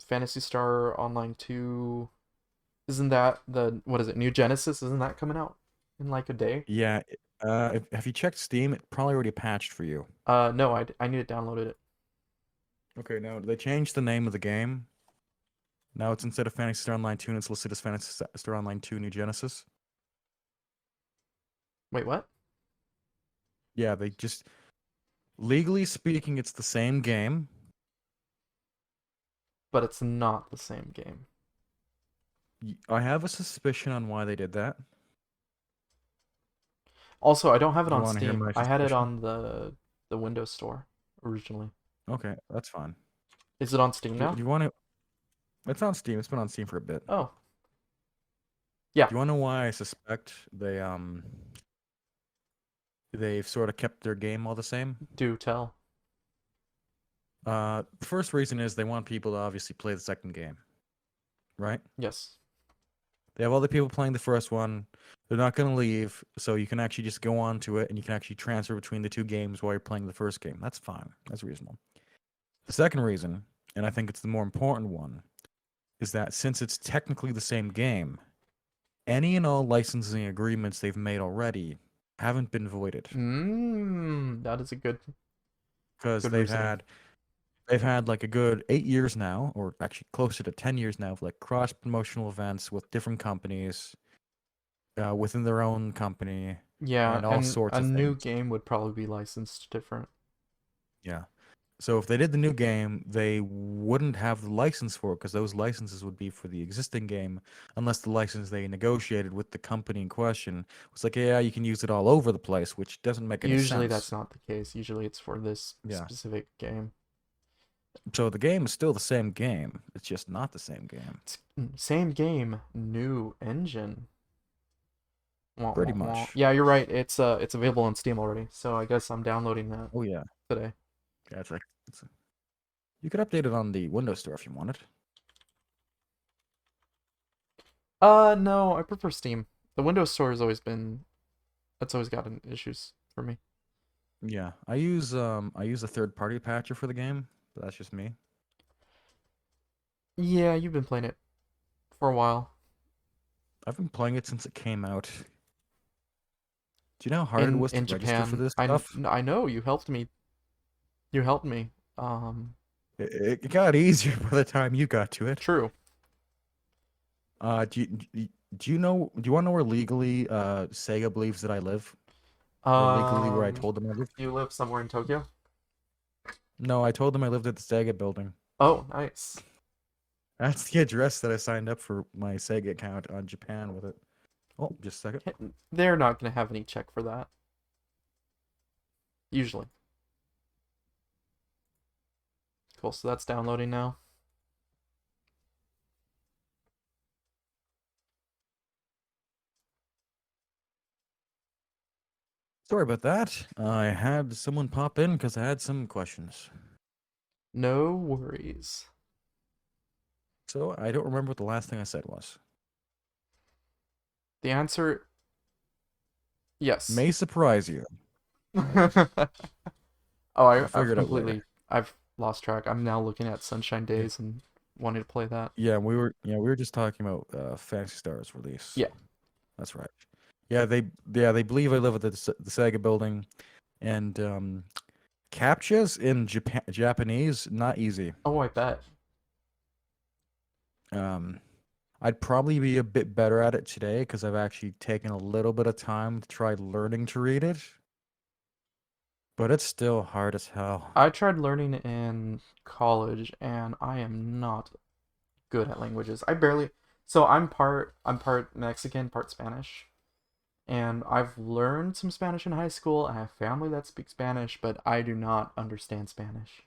Speaker 1: Phantasy Star Online 2, isn't that the what is it? New Genesis? Isn't that coming out in like a day?
Speaker 2: Yeah. Have you checked Steam? It probably already patched for you.
Speaker 1: No, I need to download it.
Speaker 2: Okay, now they changed the name of the game. Now it's instead of Fantasy Star Online 2, it's listed as Fantasy Star Online 2 New Genesis.
Speaker 1: Wait, what?
Speaker 2: Yeah, they just legally speaking, it's the same game.
Speaker 1: But it's not the same game.
Speaker 2: I have a suspicion on why they did that.
Speaker 1: Also, I don't have it
Speaker 2: Do you
Speaker 1: on
Speaker 2: want to hear
Speaker 1: Steam.
Speaker 2: my
Speaker 1: I had it
Speaker 2: suspicion?
Speaker 1: on the Windows Store originally.
Speaker 2: Okay, that's fine.
Speaker 1: Is it on Steam
Speaker 2: Do
Speaker 1: now?
Speaker 2: you want to? It's on Steam. It's been on Steam for a bit.
Speaker 1: Oh, yeah.
Speaker 2: Do you want to know why I suspect they've sort of kept their game all the same?
Speaker 1: Do tell.
Speaker 2: The first reason is they want people to obviously play the second game, right?
Speaker 1: Yes.
Speaker 2: They have other people playing the first one. They're not going to leave, so you can actually just go on to it and you can actually transfer between the two games while you're playing the first game. That's fine. That's reasonable. The second reason, and I think it's the more important one, is that since it's technically the same game, any and all licensing agreements they've made already haven't been voided
Speaker 1: That is a
Speaker 2: because
Speaker 1: good
Speaker 2: they've
Speaker 1: reasoning.
Speaker 2: had they've had like a good 8 years now, or actually closer to 10 years now, of like cross promotional events with different companies within their own company
Speaker 1: Yeah,
Speaker 2: and all
Speaker 1: and
Speaker 2: sorts
Speaker 1: a
Speaker 2: of
Speaker 1: new
Speaker 2: things.
Speaker 1: game would probably be licensed different.
Speaker 2: Yeah. So if they did the new game, they wouldn't have the license for it because those licenses would be for the existing game, unless the license they negotiated with the company in question was like, yeah, you can use it all over the place, which doesn't make any
Speaker 1: Usually that's
Speaker 2: sense.
Speaker 1: not the case. Usually it's for this
Speaker 2: Yeah.
Speaker 1: specific game.
Speaker 2: So the game is still the same game. It's just not the same game.
Speaker 1: Same game, new engine. Wah,
Speaker 2: Pretty
Speaker 1: wah, wah.
Speaker 2: much.
Speaker 1: Yeah, you're right. It's available on Steam already. So I guess I'm downloading that
Speaker 2: Oh yeah.
Speaker 1: today.
Speaker 2: Yeah, you could update it on the Windows Store if you wanted.
Speaker 1: No, I prefer Steam. The Windows Store has always been that's always gotten issues for me.
Speaker 2: Yeah. I use a third party patcher for the game, but that's just me.
Speaker 1: Yeah, you've been playing it for a while.
Speaker 2: I've been playing it since it came out. Do you know how hard it
Speaker 1: In
Speaker 2: was to
Speaker 1: in
Speaker 2: register for
Speaker 1: Japan.
Speaker 2: this stuff?
Speaker 1: I know you helped me. You helped me.
Speaker 2: It got easier by the time you got to it.
Speaker 1: True.
Speaker 2: Do you know? Do you want to know where legally Sega believes that I live, or legally where I
Speaker 1: Um,
Speaker 2: told them I live?
Speaker 1: you live somewhere in Tokyo?
Speaker 2: No, I told them I lived at the Sega building.
Speaker 1: Oh, nice.
Speaker 2: That's the address that I signed up for my Sega account on Japan with it. Oh, just a second.
Speaker 1: They're not gonna have any check for that. Usually. Cool. So that's downloading now.
Speaker 2: Sorry about that. I had someone pop in because I had some questions.
Speaker 1: No worries.
Speaker 2: So I don't remember what the last thing I said was.
Speaker 1: The answer, yes.
Speaker 2: May surprise you.
Speaker 1: Oh,
Speaker 2: We'll
Speaker 1: I've
Speaker 2: figure it out later.
Speaker 1: I've lost track. I'm now looking at Sunshine
Speaker 2: Yeah,
Speaker 1: Days and wanting to play that.
Speaker 2: we were just talking about Fantasy Star's release.
Speaker 1: Yeah.
Speaker 2: That's right. They believe I live at the Sega building, and captchas in Japanese not easy.
Speaker 1: Oh, I bet.
Speaker 2: Um, I'd probably be a bit better at it today because I've actually taken a little bit of time to try learning to read it, but it's still hard as hell.
Speaker 1: I tried learning in college and I am not good at languages. I barely so I'm part Mexican, part Spanish. And I've learned some Spanish in high school. I have family that speaks Spanish, but I do not understand Spanish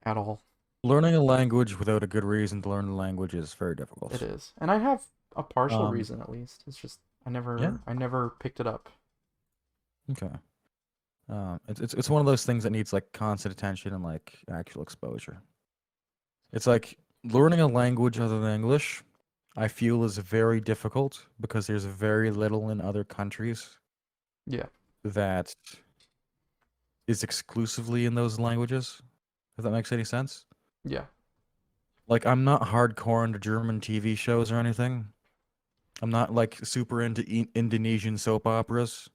Speaker 1: at all.
Speaker 2: Learning a language without a good reason to learn the language is very
Speaker 1: It
Speaker 2: difficult.
Speaker 1: is. And I have a partial
Speaker 2: Um,
Speaker 1: reason at least. It's just
Speaker 2: yeah,
Speaker 1: I never picked it up.
Speaker 2: okay. It's one of those things that needs like constant attention and like actual exposure. It's like learning a language other than English, I feel is very difficult because there's very little in other countries
Speaker 1: Yeah.
Speaker 2: that is exclusively in those languages, if that makes any sense.
Speaker 1: Yeah.
Speaker 2: Like I'm not hardcore into German TV shows or anything. I'm not like super into Indonesian soap operas.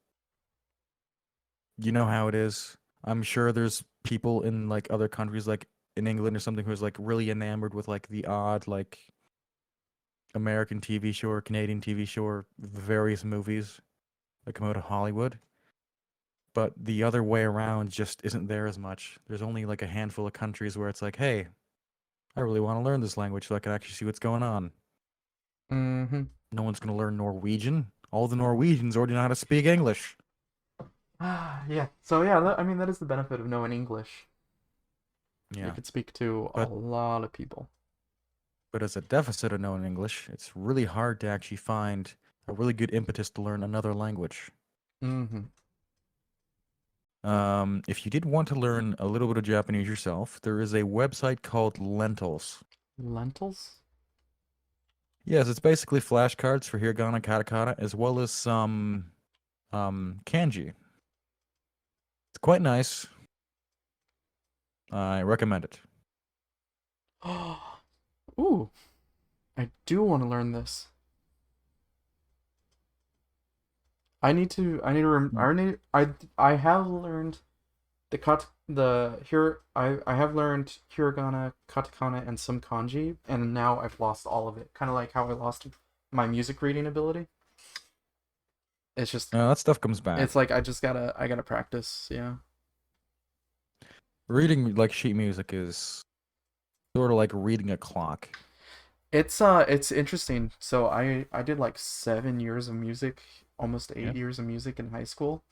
Speaker 2: You know how it is. I'm sure there's people in like other countries like in England or something who's like really enamored with like the odd like American TV show or Canadian TV show or various movies that come out of Hollywood. But the other way around just isn't there as much. There's only like a handful of countries where it's like, hey, I really want to learn this language so I can actually see what's going on.
Speaker 1: Mm-hmm.
Speaker 2: No one's going to learn Norwegian. All the Norwegians already know how to speak English.
Speaker 1: Yeah. So yeah, I mean that is the benefit of knowing English. You
Speaker 2: Yeah.
Speaker 1: could speak to a
Speaker 2: But
Speaker 1: lot of people.
Speaker 2: but as a deficit of knowing English, it's really hard to actually find a really good impetus to learn another language.
Speaker 1: Mm-hmm.
Speaker 2: If you did want to learn a little bit of Japanese yourself, there is a website called Lentils.
Speaker 1: Lentils?
Speaker 2: Yes, it's basically flashcards for hiragana, katakana, as well as some kanji. It's quite nice. I recommend it.
Speaker 1: Ooh, I do want to learn this. I need to
Speaker 2: Mm.
Speaker 1: I have learned I have learned hiragana, katakana, and some kanji, and now I've lost all of it. Kind of like how I lost my music reading ability. It's just
Speaker 2: That stuff comes back.
Speaker 1: it's like I gotta practice. Yeah.
Speaker 2: Reading like sheet music is sort of like reading a clock.
Speaker 1: It's interesting. So I did like 7 years of music, almost
Speaker 2: Yeah.
Speaker 1: 8 years of music in high school,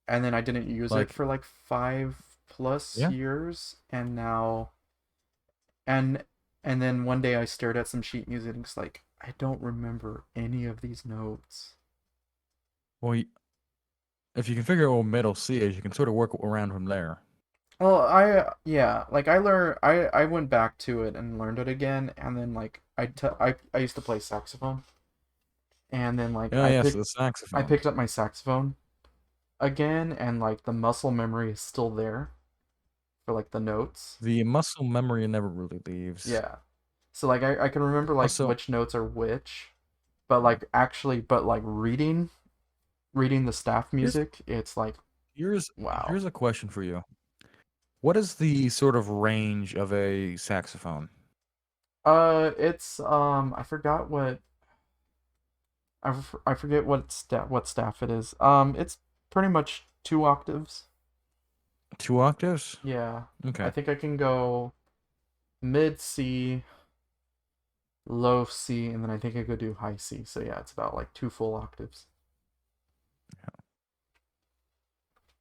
Speaker 1: and then I didn't use it
Speaker 2: Like,
Speaker 1: for like 5 plus
Speaker 2: yeah.
Speaker 1: years, and now and and then one day I stared at some sheet music and it's like I don't remember any of these notes.
Speaker 2: Well, if you can figure out what middle C is, you can sort of work around from there.
Speaker 1: Well, yeah, like I went back to it and learned it again, and then like I used to play saxophone, and then like
Speaker 2: Oh, yes, the
Speaker 1: I
Speaker 2: saxophone.
Speaker 1: picked up my saxophone again, and like the muscle memory is still there for like the notes.
Speaker 2: The muscle memory never really leaves.
Speaker 1: Yeah. So like I can remember like
Speaker 2: Also,
Speaker 1: which notes are which, but like actually but like reading the staff
Speaker 2: here's
Speaker 1: music, it's like wow.
Speaker 2: here's a question for you. What is the sort of range of a saxophone?
Speaker 1: It's I forgot what I forget what staff it is. It's pretty much 2 octaves.
Speaker 2: 2 octaves?
Speaker 1: Yeah. I
Speaker 2: Okay.
Speaker 1: think I can go mid C, low C, and then I think I could do high C. So yeah, it's about like 2 full octaves.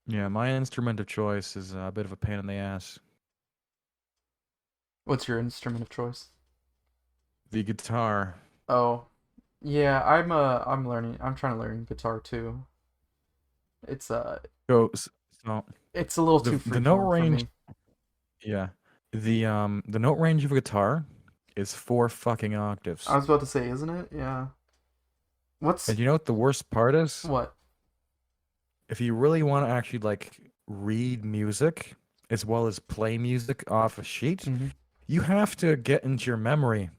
Speaker 2: Yeah, my instrument of choice is a bit of a pain in the ass.
Speaker 1: What's your instrument of choice?
Speaker 2: The guitar.
Speaker 1: Oh, yeah, I'm learning. I'm trying to learn guitar too. It's
Speaker 2: So
Speaker 1: it's a little too
Speaker 2: the note
Speaker 1: freeform for
Speaker 2: range,
Speaker 1: me.
Speaker 2: yeah, the note range of a guitar is 4 fucking
Speaker 1: I
Speaker 2: octaves.
Speaker 1: was about to say, isn't it? Yeah. What's
Speaker 2: And you know what the worst part is?
Speaker 1: what?
Speaker 2: If you really want to actually like read music as well as play music off a sheet,
Speaker 1: Mm-hmm.
Speaker 2: you have to get into your memory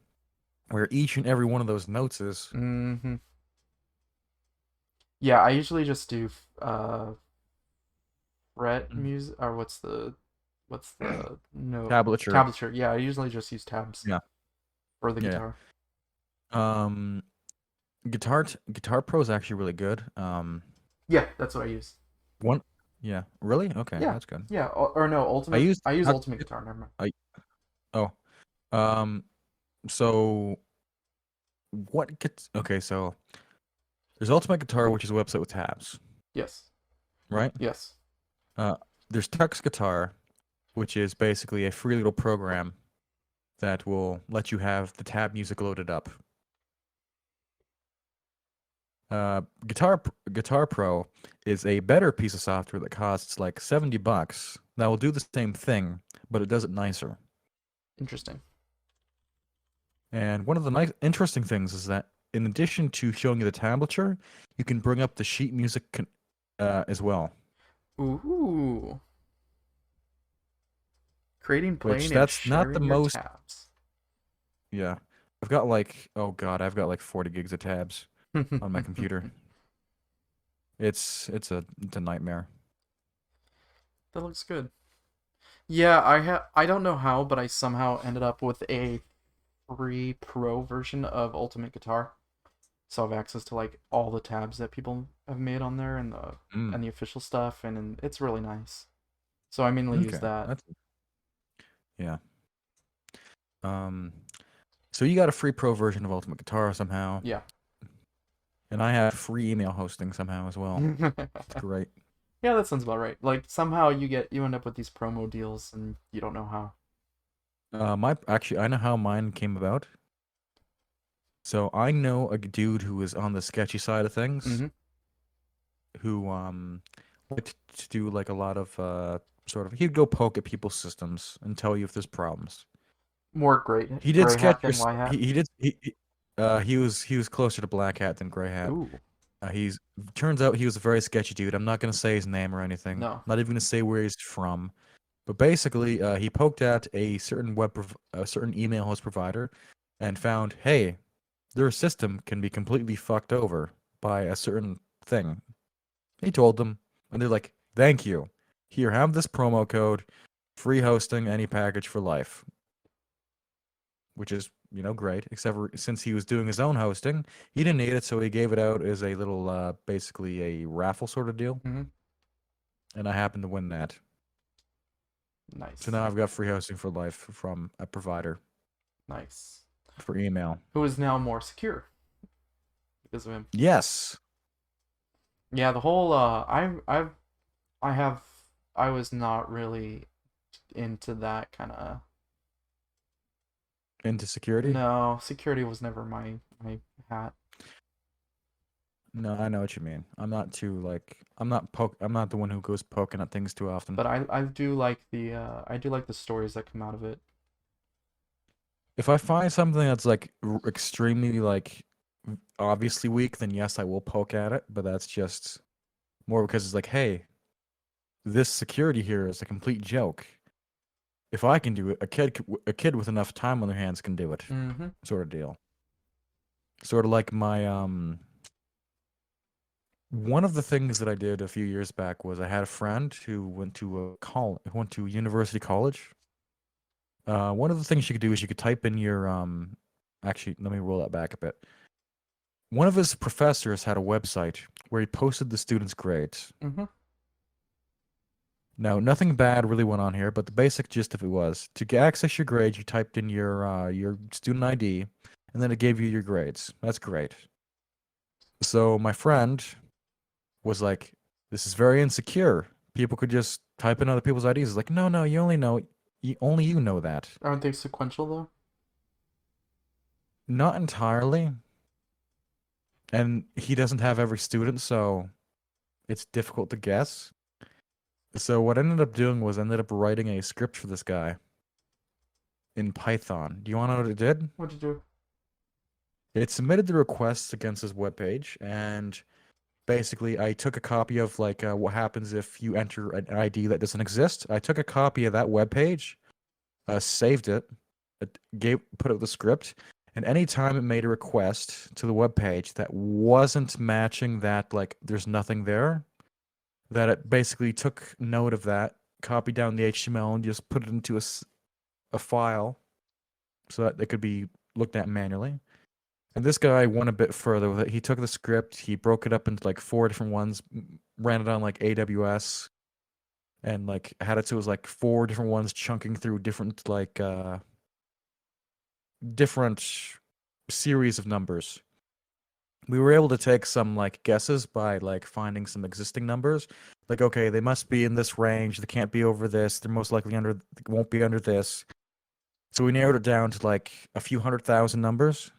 Speaker 2: where each and every one of those notes is.
Speaker 1: Mm-hmm. Yeah, I usually just do fret
Speaker 2: Mm.
Speaker 1: music, or what's the note
Speaker 2: Tablature.
Speaker 1: tablature. Yeah, I usually just use tabs
Speaker 2: Yeah.
Speaker 1: for the
Speaker 2: Yeah.
Speaker 1: guitar.
Speaker 2: Um, Guitar Pro is actually really good.
Speaker 1: Yeah, that's what I use.
Speaker 2: One, yeah, really? Okay,
Speaker 1: Yeah,
Speaker 2: that's good.
Speaker 1: yeah, or no,
Speaker 2: I
Speaker 1: Ultimate.
Speaker 2: used
Speaker 1: I use
Speaker 2: I,
Speaker 1: Ultimate Guitar. Never mind.
Speaker 2: I oh um so what gets okay, so there's Ultimate Guitar, which is a website with tabs,
Speaker 1: Yes,
Speaker 2: right?
Speaker 1: yes.
Speaker 2: Uh, there's Tux Guitar, which is basically a free little program that will let you have the tab music loaded up. Guitar Pro is a better piece of software that costs like $70. That will do the same thing, but it does it nicer.
Speaker 1: Interesting.
Speaker 2: And one of the nice, interesting things is that in addition to showing you the tablature, you can bring up the sheet music as well.
Speaker 1: Ooh, creating,
Speaker 2: Which
Speaker 1: playing, and
Speaker 2: that's not the
Speaker 1: sharing your
Speaker 2: most.
Speaker 1: tabs.
Speaker 2: Yeah, I've got like, oh god, I've got like 40 gigs of tabs on my computer.
Speaker 1: That
Speaker 2: It's a nightmare.
Speaker 1: looks good. Yeah, I don't know how, but I somehow ended up with a free pro version of Ultimate Guitar. So I have access to like all the tabs that people have made on there
Speaker 2: Mm,
Speaker 1: and the official stuff and it's really nice. So I mainly use
Speaker 2: okay,
Speaker 1: that.
Speaker 2: that's yeah. Um, so you got a free pro version of Ultimate Guitar somehow,
Speaker 1: Yeah.
Speaker 2: and I have free email hosting somehow as well. It's great.
Speaker 1: Yeah, that sounds about right. Like somehow you end up with these promo deals and you don't know how.
Speaker 2: I know how mine came about. So I know a dude who is on the sketchy side of things,
Speaker 1: Mm-hmm.
Speaker 2: who liked to do like a lot of sort of he'd go poke at people's systems and tell you if there's problems.
Speaker 1: More
Speaker 2: He did
Speaker 1: gray hat
Speaker 2: sketch your
Speaker 1: than white hat.
Speaker 2: he was closer to black hat than gray hat.
Speaker 1: Ooh,
Speaker 2: He's turns out he was a very sketchy dude. I'm not gonna say his name or anything.
Speaker 1: no.
Speaker 2: Not even gonna say where he's from. But basically, he poked at a certain email host provider, and found, hey, their system can be completely fucked over by a certain thing. He told them, and they're like, thank you. Here, have this promo code, free hosting any package for life, which is, great. Except for since he was doing his own hosting, he didn't need it, so he gave it out as a little, basically a raffle sort of deal.
Speaker 1: Mm-hmm.
Speaker 2: And I happened to win that. So
Speaker 1: Nice.
Speaker 2: now I've got free hosting for life from a provider
Speaker 1: Nice.
Speaker 2: for email.
Speaker 1: Who is now more secure because of him.
Speaker 2: Yes.
Speaker 1: Yeah, the whole I have I was not really into that kind of.
Speaker 2: Into security?
Speaker 1: No, security was never my hat.
Speaker 2: No, I know what you mean. I'm not too like I'm not the one who goes poking at things too often.
Speaker 1: But I do like the stories that come out of it.
Speaker 2: If I find something that's like extremely like obviously weak, then yes, I will poke at it, but that's just more because it's like, hey, this security here is a complete joke. If I can do it, a kid with enough time on their hands can do it.
Speaker 1: Mm-hmm.
Speaker 2: Sort of deal. Sort of like my one of the things that I did a few years back was I had a friend who went to university college. One of the things you could do is you could type in your actually, let me roll that back a bit. One of his professors had a website where he posted the students' grades.
Speaker 1: Mm-hmm.
Speaker 2: Now, nothing bad really went on here, but the basic gist of it was to access your grades, you typed in your student ID, and then it gave you your grades. That's great. So my friend was like, "This is very insecure. People could just type in other people's IDs." It's like, no, no, only you know that.
Speaker 1: Aren't they sequential though?
Speaker 2: Not entirely. And he doesn't have every student, so it's difficult to guess. So what I ended up doing was I ended up writing a script for this guy in Python. Do you want to know what it did?
Speaker 1: What'd you do?
Speaker 2: It submitted the requests against his webpage, and basically I took a copy of like what happens if you enter an ID that doesn't exist. I took a copy of that webpage, saved it, put out the script, and anytime it made a request to the webpage that wasn't matching that, like there's nothing there, that it basically took note of that, copied down the HTML, and just put it into a file so that it could be looked at manually. And this guy went a bit further with it. He took the script, he broke it up into like 4 different ones, ran it on like AWS, and like had it so it was like 4 different ones chunking through different different series of numbers. We were able to take some like guesses by like finding some existing numbers. Like, okay, they must be in this range. They can't be over this. They're most likely won't be under this. So we narrowed it down to like a few 100,000 numbers.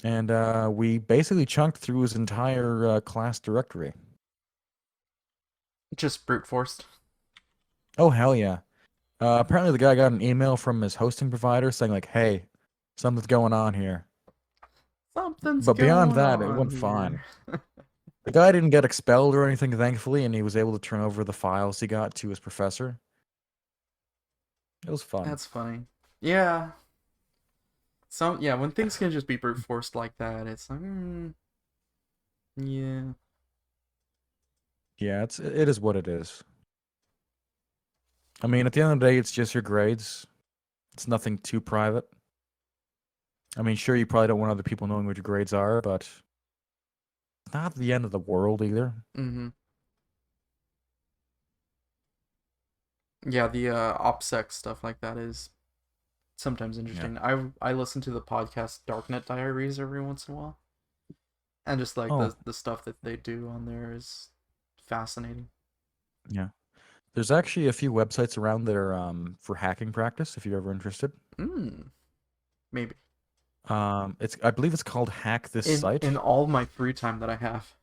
Speaker 2: And we basically chunked through his entire class directory.
Speaker 1: Just brute forced.
Speaker 2: Oh, hell yeah. Apparently the guy got an email from his hosting provider saying like, hey, something's going on here.
Speaker 1: Something's
Speaker 2: But beyond
Speaker 1: going
Speaker 2: that, it
Speaker 1: on
Speaker 2: went
Speaker 1: here.
Speaker 2: fine. The guy didn't get expelled or anything, thankfully, and he was able to turn over the files he got to his professor. It was fun.
Speaker 1: That's funny. Yeah. Yeah, when things can just be brute forced like that, it's like, yeah.
Speaker 2: Yeah, it is what it is. I mean, at the end of the day, it's just your grades. It's nothing too private. I mean, sure, you probably don't want other people knowing what your grades are, but it's not the end of the world either.
Speaker 1: Mm-hmm. Yeah, the OPSEC stuff like that is sometimes
Speaker 2: Yeah.
Speaker 1: interesting. I listen to the podcast Darknet Diaries every once in a while, and just like
Speaker 2: Oh,
Speaker 1: the stuff that they do on there is fascinating.
Speaker 2: yeah. There's actually a few websites around that are for hacking practice if you're ever interested.
Speaker 1: Maybe
Speaker 2: I believe it's called Hack This
Speaker 1: in
Speaker 2: Site.
Speaker 1: all my free time that I have.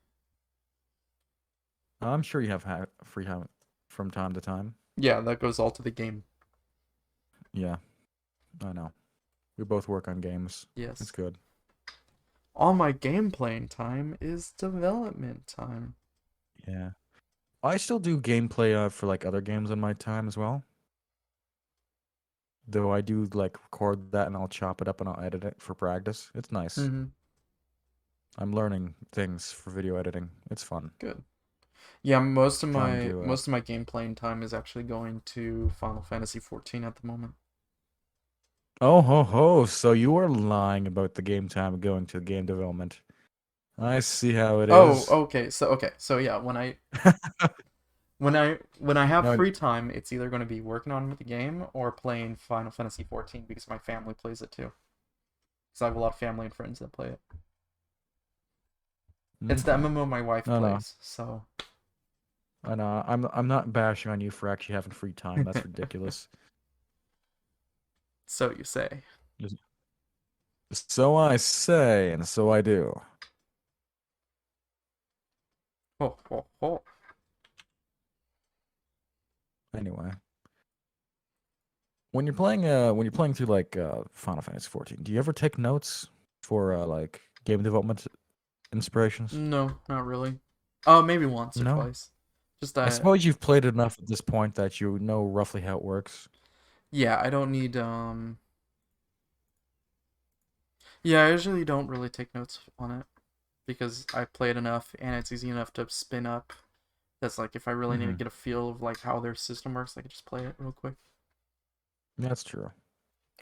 Speaker 2: I'm sure you have free time from time to time.
Speaker 1: Yeah, that goes all to the game.
Speaker 2: Yeah, I know. We both work on games. It's
Speaker 1: Yes.
Speaker 2: good.
Speaker 1: All my game playing time is development time.
Speaker 2: Yeah. I still do gameplay for like other games on my time as well. Though I do like record that and I'll chop it up and I'll edit it for practice. It's nice.
Speaker 1: Mm-hmm.
Speaker 2: I'm learning things for video editing. It's fun.
Speaker 1: Good. Yeah,
Speaker 2: Trying to
Speaker 1: most of my game playing time is actually going to Final Fantasy 14 at the moment.
Speaker 2: Oh ho ho, so you are lying about the game time going to game development. I see how it
Speaker 1: Oh,
Speaker 2: is.
Speaker 1: okay. So yeah, when I have
Speaker 2: No,
Speaker 1: free time, it's either going to be working on the game or playing Final Fantasy 14 because my family plays it too. Because I have a lot of family and friends that play it. It's the
Speaker 2: okay.
Speaker 1: MMO my wife
Speaker 2: No, no.
Speaker 1: plays, so
Speaker 2: I know. I'm not bashing on you for actually having free time. That's ridiculous.
Speaker 1: so you say.
Speaker 2: Just- So I say, and so I do.
Speaker 1: Ho ho ho.
Speaker 2: Anyway, when you're playing through like Final Fantasy 14, do you ever take notes for like game development inspirations?
Speaker 1: No, not really. Maybe once or
Speaker 2: No.
Speaker 1: twice. Just
Speaker 2: I suppose you've played it enough at this point that you know roughly how it works.
Speaker 1: yeah, I don't need yeah, I usually don't really take notes on it because I play it enough and it's easy enough to spin up. That's like if I really need to
Speaker 2: Mm-hmm.
Speaker 1: get a feel of like how their system works, I can just play it real quick.
Speaker 2: That's true.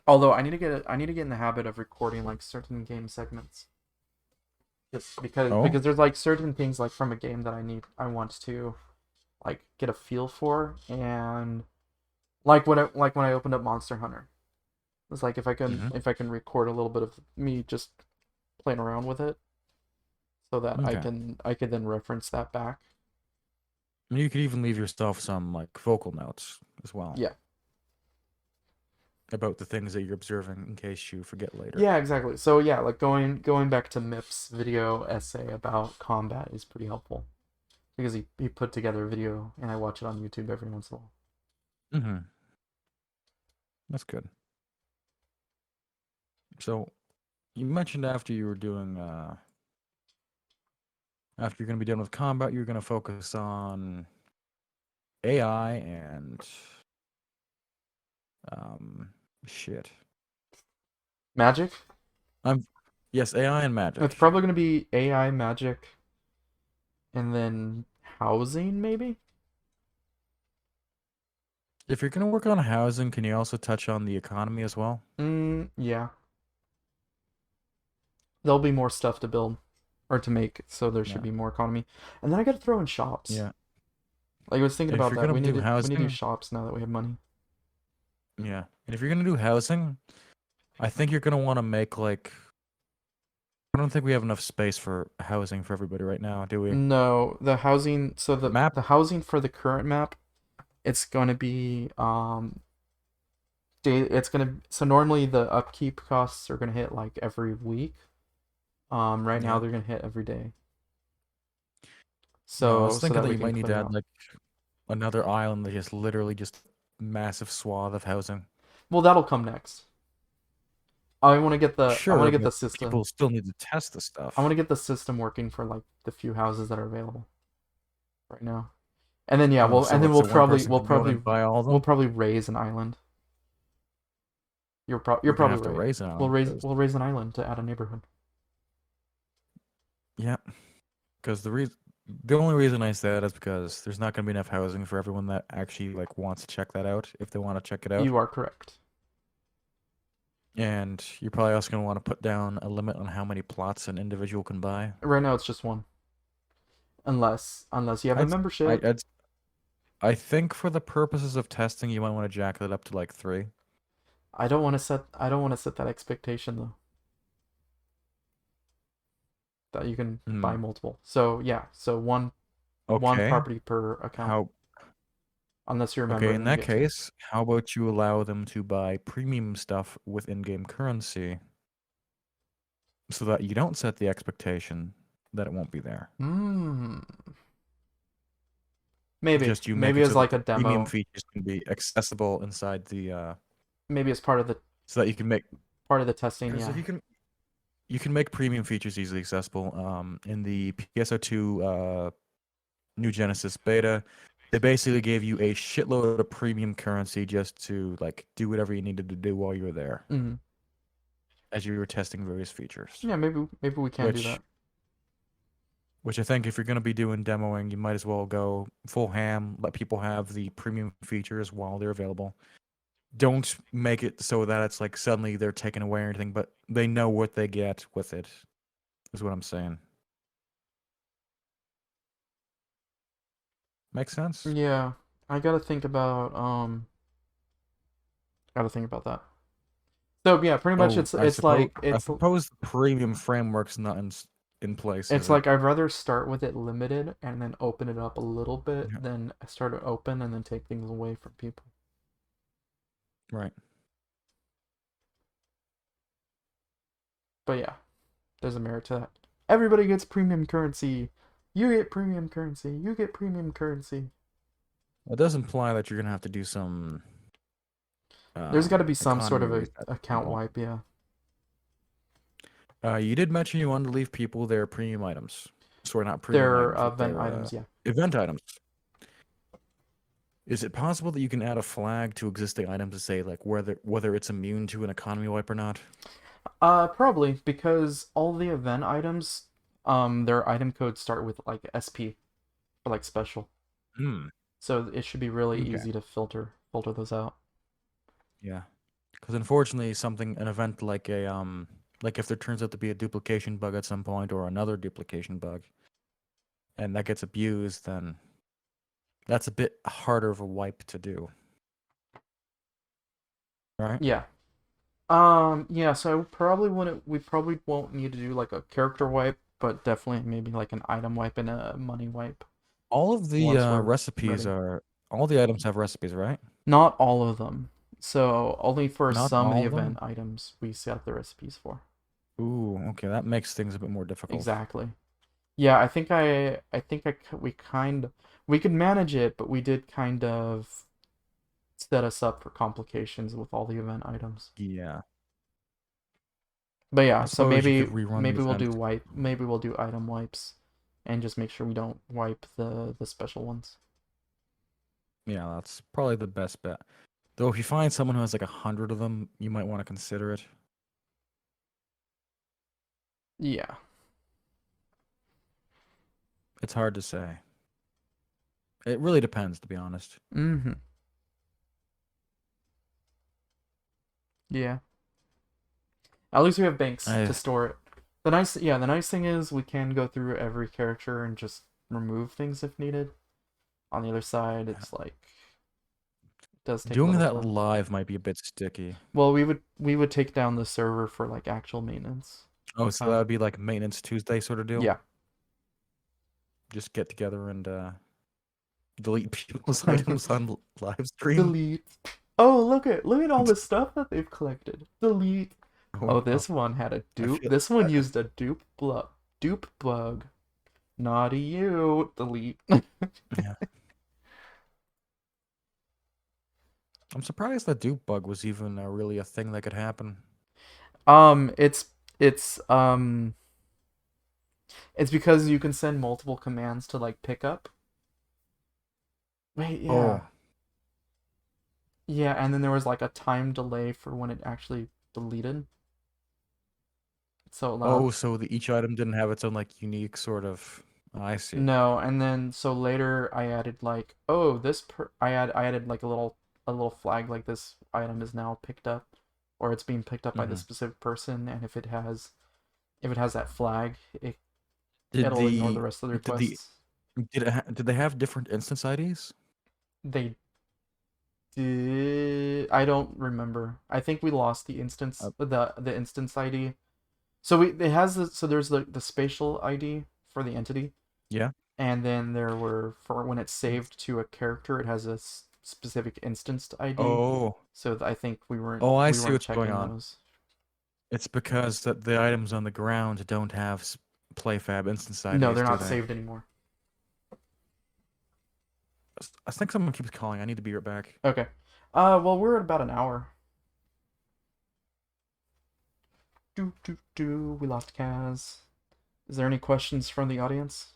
Speaker 1: Although I need to get in the habit of recording like certain game segments. Just
Speaker 2: Oh.
Speaker 1: because there's like certain things like from a game that I want to like get a feel for and like when I opened up Monster Hunter. It's like
Speaker 2: Mm-hmm.
Speaker 1: if I can record a little bit of me just playing around with it so that
Speaker 2: Okay.
Speaker 1: I can then reference that back.
Speaker 2: You could even leave yourself some like vocal notes as well
Speaker 1: Yeah.
Speaker 2: about the things that you're observing in case you forget later.
Speaker 1: Yeah, exactly. So yeah, like going back to Mip's video essay about combat is pretty helpful. because he put together a video and I watch it on YouTube every once in a while.
Speaker 2: Mm-hmm. That's good. So you mentioned after you were doing after you're gonna be done with combat, you're gonna focus on AI and um shit.
Speaker 1: Magic?
Speaker 2: I'm yes, AI and
Speaker 1: It's
Speaker 2: magic.
Speaker 1: probably gonna be AI, magic, and then housing maybe.
Speaker 2: If you're gonna work on housing, can you also touch on the economy as well?
Speaker 1: Yeah. There'll be more stuff to build or to make, so there should
Speaker 2: Yeah.
Speaker 1: be more economy. And then I gotta throw in shops.
Speaker 2: Yeah.
Speaker 1: Like I was thinking
Speaker 2: If
Speaker 1: about
Speaker 2: you're
Speaker 1: that.
Speaker 2: gonna do
Speaker 1: We need to do
Speaker 2: housing,
Speaker 1: shops now that we have money.
Speaker 2: yeah. And if you're gonna do housing, I think you're gonna want to make like I don't think we have enough space for housing for everybody right now, do we?
Speaker 1: No, the housing. So
Speaker 2: Map?
Speaker 1: the housing for the current map, it's gonna be it's gonna. So normally the upkeep costs are gonna hit like every week. Right now
Speaker 2: Yeah.
Speaker 1: they're gonna hit every day.
Speaker 2: No, I was
Speaker 1: So
Speaker 2: thinking
Speaker 1: that
Speaker 2: that
Speaker 1: we
Speaker 2: you
Speaker 1: can
Speaker 2: might need to
Speaker 1: clear
Speaker 2: add
Speaker 1: out.
Speaker 2: like another island that just literally just massive swath of housing.
Speaker 1: Well, that'll come next. I want
Speaker 2: Sure,
Speaker 1: to get
Speaker 2: but
Speaker 1: the system.
Speaker 2: people still need to test the
Speaker 1: I want
Speaker 2: stuff.
Speaker 1: to get the system working for like the few houses that are available right now. And then yeah,
Speaker 2: Oh,
Speaker 1: we'll
Speaker 2: so
Speaker 1: and then
Speaker 2: what? So one person can go in and buy all of
Speaker 1: we'll
Speaker 2: them?
Speaker 1: probably raise an island. You're
Speaker 2: We're gonna
Speaker 1: probably
Speaker 2: have to
Speaker 1: right.
Speaker 2: raise an island because
Speaker 1: We'll raise an island to add a neighborhood.
Speaker 2: yeah, because the only reason I say that is because there's not gonna be enough housing for everyone that actually like wants to check that out if they want to check it out.
Speaker 1: You are correct.
Speaker 2: And you're probably also gonna want to put down a limit on how many plots an individual can buy.
Speaker 1: Right now it's just one. Unless you have a
Speaker 2: I'd I,
Speaker 1: membership.
Speaker 2: I'd I think for the purposes of testing, you might want to jack that up to like 3.
Speaker 1: I don't want to set that expectation though. That you can buy
Speaker 2: Hmm.
Speaker 1: multiple. So yeah, so one
Speaker 2: Okay.
Speaker 1: property per account.
Speaker 2: How?
Speaker 1: Unless you're a member
Speaker 2: Okay,
Speaker 1: and
Speaker 2: in
Speaker 1: then you
Speaker 2: that
Speaker 1: get two.
Speaker 2: case, how about you allow them to buy premium stuff with in-game currency so that you don't set the expectation that it won't be there.
Speaker 1: Hmm. Maybe.
Speaker 2: Just you make
Speaker 1: Maybe
Speaker 2: it
Speaker 1: as
Speaker 2: so that
Speaker 1: like
Speaker 2: the
Speaker 1: a
Speaker 2: premium
Speaker 1: demo.
Speaker 2: features can be accessible inside the
Speaker 1: Maybe as
Speaker 2: so that you can make
Speaker 1: part of the testing,
Speaker 2: because if
Speaker 1: yeah.
Speaker 2: you can make premium features easily accessible in the PSO2 New Genesis beta. They basically gave you a shitload of premium currency just to like do whatever you needed to do while you were there
Speaker 1: Hmm.
Speaker 2: as you were testing various features.
Speaker 1: Yeah, maybe we can do
Speaker 2: Which
Speaker 1: that.
Speaker 2: which I think if you're going to be doing demoing, you might as well go full ham, let people have the premium features while they're available. Don't make it so that it's like suddenly they're taken away or anything, but they know what they get with it, is what I'm saying. Make sense?
Speaker 1: Yeah. I gotta think about that. So yeah, pretty much
Speaker 2: Oh, I suppose the premium framework's not in place, is
Speaker 1: it's
Speaker 2: it?
Speaker 1: like I'd rather start with it limited and then open it up a little bit
Speaker 2: Yeah.
Speaker 1: than start it open and then take things away from people.
Speaker 2: Right.
Speaker 1: But yeah, there's a merit to that. Everybody gets premium currency. You get premium currency. You get premium currency.
Speaker 2: It does imply that you're gonna have to do some
Speaker 1: There's got to be some sort
Speaker 2: economy
Speaker 1: of a
Speaker 2: reset for
Speaker 1: account
Speaker 2: people.
Speaker 1: wipe, yeah.
Speaker 2: You did mention you wanted to leave people their premium items. Sorry, not premium
Speaker 1: Their
Speaker 2: items, but
Speaker 1: event
Speaker 2: their
Speaker 1: items, yeah.
Speaker 2: event items. Is it possible that you can add a flag to existing items to say like whether it's immune to an economy wipe or not?
Speaker 1: Probably because all the event items, their item codes start with like SP for like special.
Speaker 2: Hmm.
Speaker 1: So it should be really
Speaker 2: Okay.
Speaker 1: easy to filter those out.
Speaker 2: Yeah. Because unfortunately, an event like if there turns out to be a duplication bug at some point or another duplication bug, and that gets abused, then that's a bit harder of a wipe to do, right?
Speaker 1: Yeah. Yeah, so we probably won't need to do like a character wipe, but definitely maybe like an item wipe and a money wipe
Speaker 2: All of the
Speaker 1: once we're
Speaker 2: recipes
Speaker 1: ready.
Speaker 2: are all the items have recipes, right?
Speaker 1: Not all of them. So only for
Speaker 2: Not
Speaker 1: some of the
Speaker 2: all of
Speaker 1: event
Speaker 2: them.
Speaker 1: items we set the recipes for.
Speaker 2: Ooh, okay, that makes things a bit more difficult.
Speaker 1: Exactly. Yeah, we could manage it, but we did kind of set us up for complications with all the event items.
Speaker 2: Yeah.
Speaker 1: But
Speaker 2: I
Speaker 1: yeah, so
Speaker 2: suppose you could rerun the
Speaker 1: maybe we'll do item wipes and just make sure we don't wipe the special ones.
Speaker 2: Yeah, that's probably the best bet. Though if you find someone who has like 100 of them, you might want to consider it.
Speaker 1: Yeah.
Speaker 2: It's hard to say. It really depends, to be honest.
Speaker 1: Mm-hmm. Yeah. At least we have banks to
Speaker 2: I
Speaker 1: store it. The nice thing is we can go through every character and just remove things if needed. On the other side, it's like it does take a
Speaker 2: doing
Speaker 1: little
Speaker 2: that
Speaker 1: time.
Speaker 2: live might be a bit sticky.
Speaker 1: Well, we would take down the server for like actual maintenance.
Speaker 2: Oh, so that would be like maintenance Tuesday sort of deal.
Speaker 1: Yeah.
Speaker 2: Just get together and delete people's items on live stream.
Speaker 1: Delete. Oh, look at all the stuff that they've collected. Delete.
Speaker 2: Oh
Speaker 1: Oh,
Speaker 2: no,
Speaker 1: this one had a
Speaker 2: I
Speaker 1: dupe.
Speaker 2: feel
Speaker 1: This one used a dupe bug. Naughty you. Delete.
Speaker 2: yeah. I'm surprised that dupe bug was even really a thing that could happen.
Speaker 1: Um, it's it's um it's because you can send multiple commands to like pick up. Wait,
Speaker 2: Oh,
Speaker 1: yeah. Yeah, and then there was like a time delay for when it actually deleted. So it allowed
Speaker 2: oh, so each item didn't have its own like unique sort of. I see.
Speaker 1: no, and then so later I added like, oh, I added like a little flag like this item is now picked up or it's being picked up by this
Speaker 2: Hmm.
Speaker 1: specific person, and if it has that flag,
Speaker 2: Did
Speaker 1: it'll ignore the
Speaker 2: the
Speaker 1: rest of the
Speaker 2: did the
Speaker 1: requests.
Speaker 2: did they have different instance IDs?
Speaker 1: They did. I don't remember. I think we lost
Speaker 2: Uh,
Speaker 1: the instance ID. So we it has so there's the spatial ID for the entity,
Speaker 2: yeah.
Speaker 1: and then there were for when it's saved to a character, it has a specific instanced ID.
Speaker 2: Oh,
Speaker 1: So I think
Speaker 2: oh, I
Speaker 1: we
Speaker 2: see
Speaker 1: weren't
Speaker 2: what's going
Speaker 1: checking
Speaker 2: on.
Speaker 1: those.
Speaker 2: It's because that the items on the ground don't have playfab instance
Speaker 1: No,
Speaker 2: IDs,
Speaker 1: they're
Speaker 2: do
Speaker 1: not
Speaker 2: they?
Speaker 1: saved anymore.
Speaker 2: I think someone keeps calling. I need to be right back.
Speaker 1: Okay. Well, we're at about an hour. We lost Kaz. Is there any questions from the audience?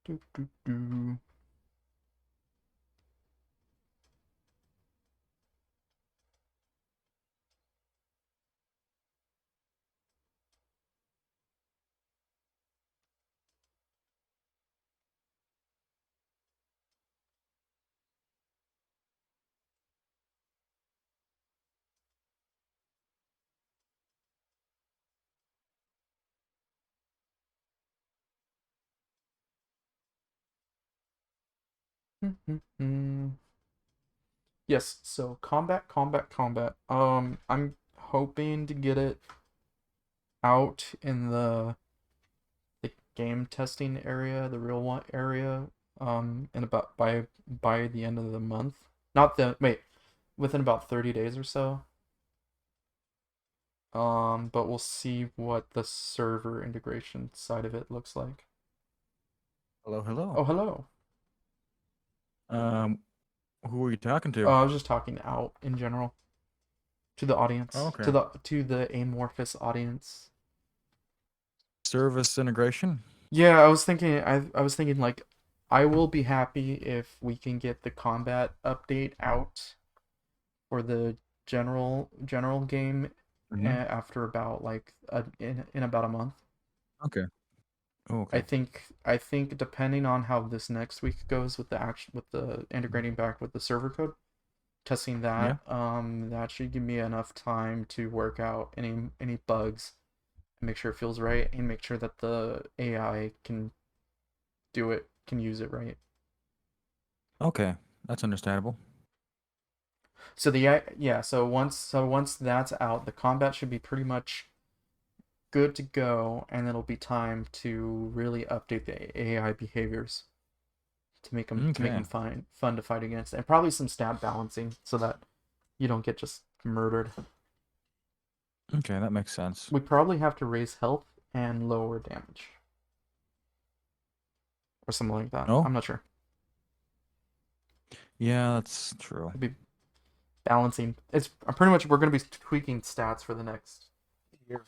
Speaker 1: Do do do. Yes, so combat. I'm hoping to get it out in the game testing area, the real one area, in about by the end of the month. Not the wait, within about 30 days or so. But we'll see what the server integration side of it looks like.
Speaker 2: Hello, hello.
Speaker 1: Oh, hello.
Speaker 2: Um, who are you talking
Speaker 1: Oh,
Speaker 2: to?
Speaker 1: I was just talking out in general to the
Speaker 2: Oh,
Speaker 1: audience,
Speaker 2: okay.
Speaker 1: to the amorphous audience.
Speaker 2: Service integration.
Speaker 1: Yeah, I was thinking like I will be happy if we can get the combat update out for the general game
Speaker 2: Hmm.
Speaker 1: after about like in about a month.
Speaker 2: Okay. Oh, okay.
Speaker 1: I think depending on how this next week goes with the action with the integrating back with the server code, testing
Speaker 2: Yeah.
Speaker 1: that, that should give me enough time to work out any bugs and make sure it feels right and make sure that the AI can use it right.
Speaker 2: Okay. That's understandable.
Speaker 1: So so once that's out, the combat should be pretty much good to go, and it'll be time to really update the AI behaviors to make
Speaker 2: Okay.
Speaker 1: them fun to fight against, and probably some stat balancing so that you don't get just murdered.
Speaker 2: Okay, that makes sense.
Speaker 1: We probably have to raise health and lower damage. Or something like that.
Speaker 2: Oh,
Speaker 1: I'm not sure.
Speaker 2: yeah, that's true.
Speaker 1: It'd be balancing. It's pretty much we're gonna be tweaking stats for the next year.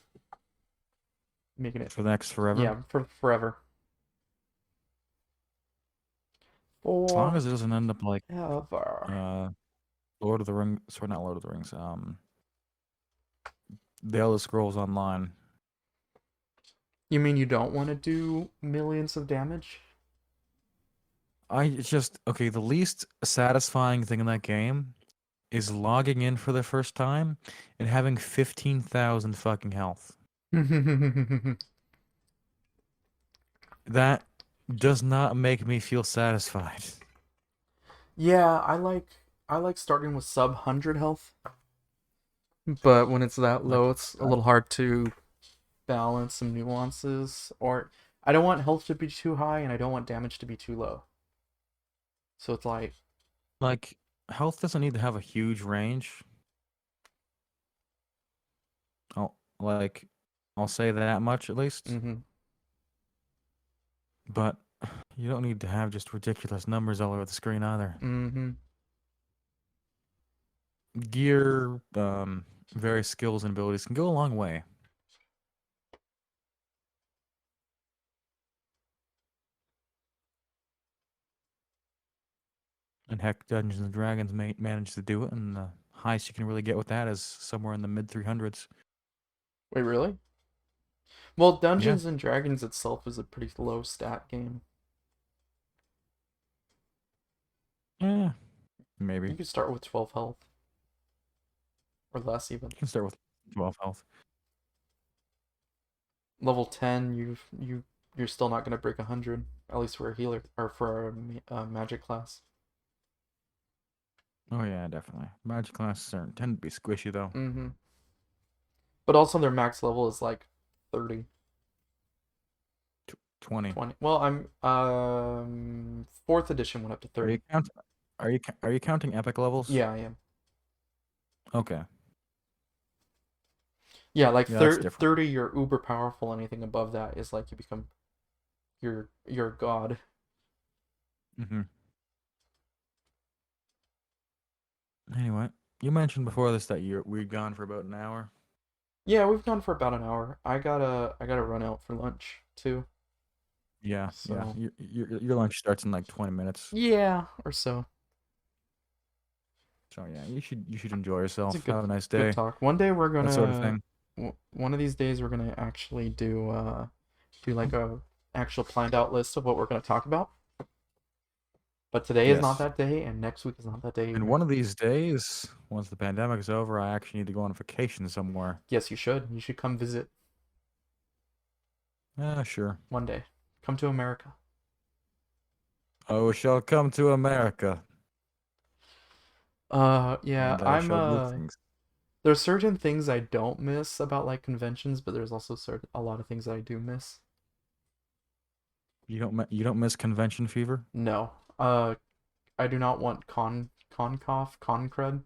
Speaker 1: Making it
Speaker 2: For the next forever.
Speaker 1: for forever.
Speaker 2: As long as it doesn't end up like
Speaker 1: Forever.
Speaker 2: Lord of the Rings, sorry, not Lord of the Rings, The Elder Scrolls Online.
Speaker 1: You mean you don't want to do millions of damage?
Speaker 2: It's just okay, the least satisfying thing in that game is logging in for the first time and having 15,000 fucking health. That does not make me feel satisfied.
Speaker 1: Yeah, I like starting with sub 100 health, but when it's that
Speaker 2: Like,
Speaker 1: low, it's a little hard to balance some nuances. Or I don't want health to be too high, and I don't want damage to be too low. So it's
Speaker 2: like health doesn't need to have a huge range. Like, I'll say that much at least.
Speaker 1: mm-hmm,
Speaker 2: But you don't need to have just ridiculous numbers all over the screen either.
Speaker 1: mm-hmm.
Speaker 2: Gear, various skills and abilities can go a long way. And heck, Dungeons and Dragons managed to do it, and the highest you can really get with that is somewhere in the mid 300s.
Speaker 1: Wait, really? Well,
Speaker 2: Yeah,
Speaker 1: Dungeons and Dragons itself is a pretty low stat game.
Speaker 2: yeah, maybe.
Speaker 1: You could start with 12 health or less even.
Speaker 2: You can start with 12 health.
Speaker 1: Level 10, you're still not gonna break 100, at least for a healer or for a magic class.
Speaker 2: Oh yeah, definitely. Magic classes tend to be squishy though.
Speaker 1: Mm-hmm. But also their max level is like 30,
Speaker 2: 20.
Speaker 1: 20. Well, I'm fourth edition went up to
Speaker 2: Are you
Speaker 1: 30.
Speaker 2: count? Are you counting epic levels?
Speaker 1: Yeah, I am.
Speaker 2: Okay.
Speaker 1: Yeah, like
Speaker 2: Yeah, that's different.
Speaker 1: 30, you're uber powerful. Anything above that is like you become you're a god.
Speaker 2: Hmm. Anyway, you mentioned before this that we'd gone for about an hour.
Speaker 1: Yeah, we've gone for about an hour. I gotta run out for lunch too.
Speaker 2: Yeah, yeah.
Speaker 1: So
Speaker 2: Your lunch starts in like 20 minutes.
Speaker 1: yeah, or so.
Speaker 2: So yeah, you should enjoy
Speaker 1: It's a
Speaker 2: yourself.
Speaker 1: good
Speaker 2: Have a nice
Speaker 1: good
Speaker 2: day.
Speaker 1: talk. One day we're
Speaker 2: That sort of
Speaker 1: gonna
Speaker 2: thing.
Speaker 1: one of these days we're gonna actually do like a actual planned out list of what we're gonna talk about. But today is not
Speaker 2: Yes.
Speaker 1: that day, and next week is not that day
Speaker 2: And
Speaker 1: either.
Speaker 2: one of these days, once the pandemic is over, I actually need to go on vacation somewhere.
Speaker 1: Yes, you should. You should come visit
Speaker 2: Yeah, sure.
Speaker 1: one day. Come to America.
Speaker 2: Oh, shall come to America,
Speaker 1: Yeah,
Speaker 2: and I shall do things.
Speaker 1: there's certain things I don't miss about like conventions, but there's also a lot of things that I do miss.
Speaker 2: You don't miss convention fever?
Speaker 1: No. I do not want con cred.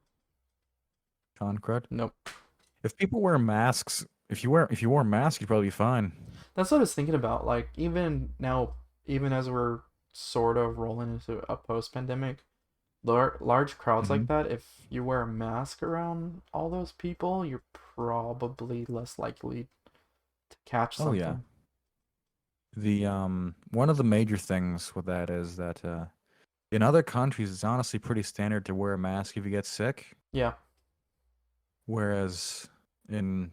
Speaker 2: Concrete?
Speaker 1: Nope.
Speaker 2: If people wear masks, if you wore a mask, you'd probably be fine.
Speaker 1: That's what I was thinking about. Like even now, even as we're sort of rolling into a post-pandemic, large crowds
Speaker 2: Hmm.
Speaker 1: like that, if you wear a mask around all those people, you're probably less likely to catch
Speaker 2: Oh yeah.
Speaker 1: something.
Speaker 2: The one of the major things with that is that in other countries it's honestly pretty standard to wear a mask if you get sick,
Speaker 1: Yeah.
Speaker 2: whereas in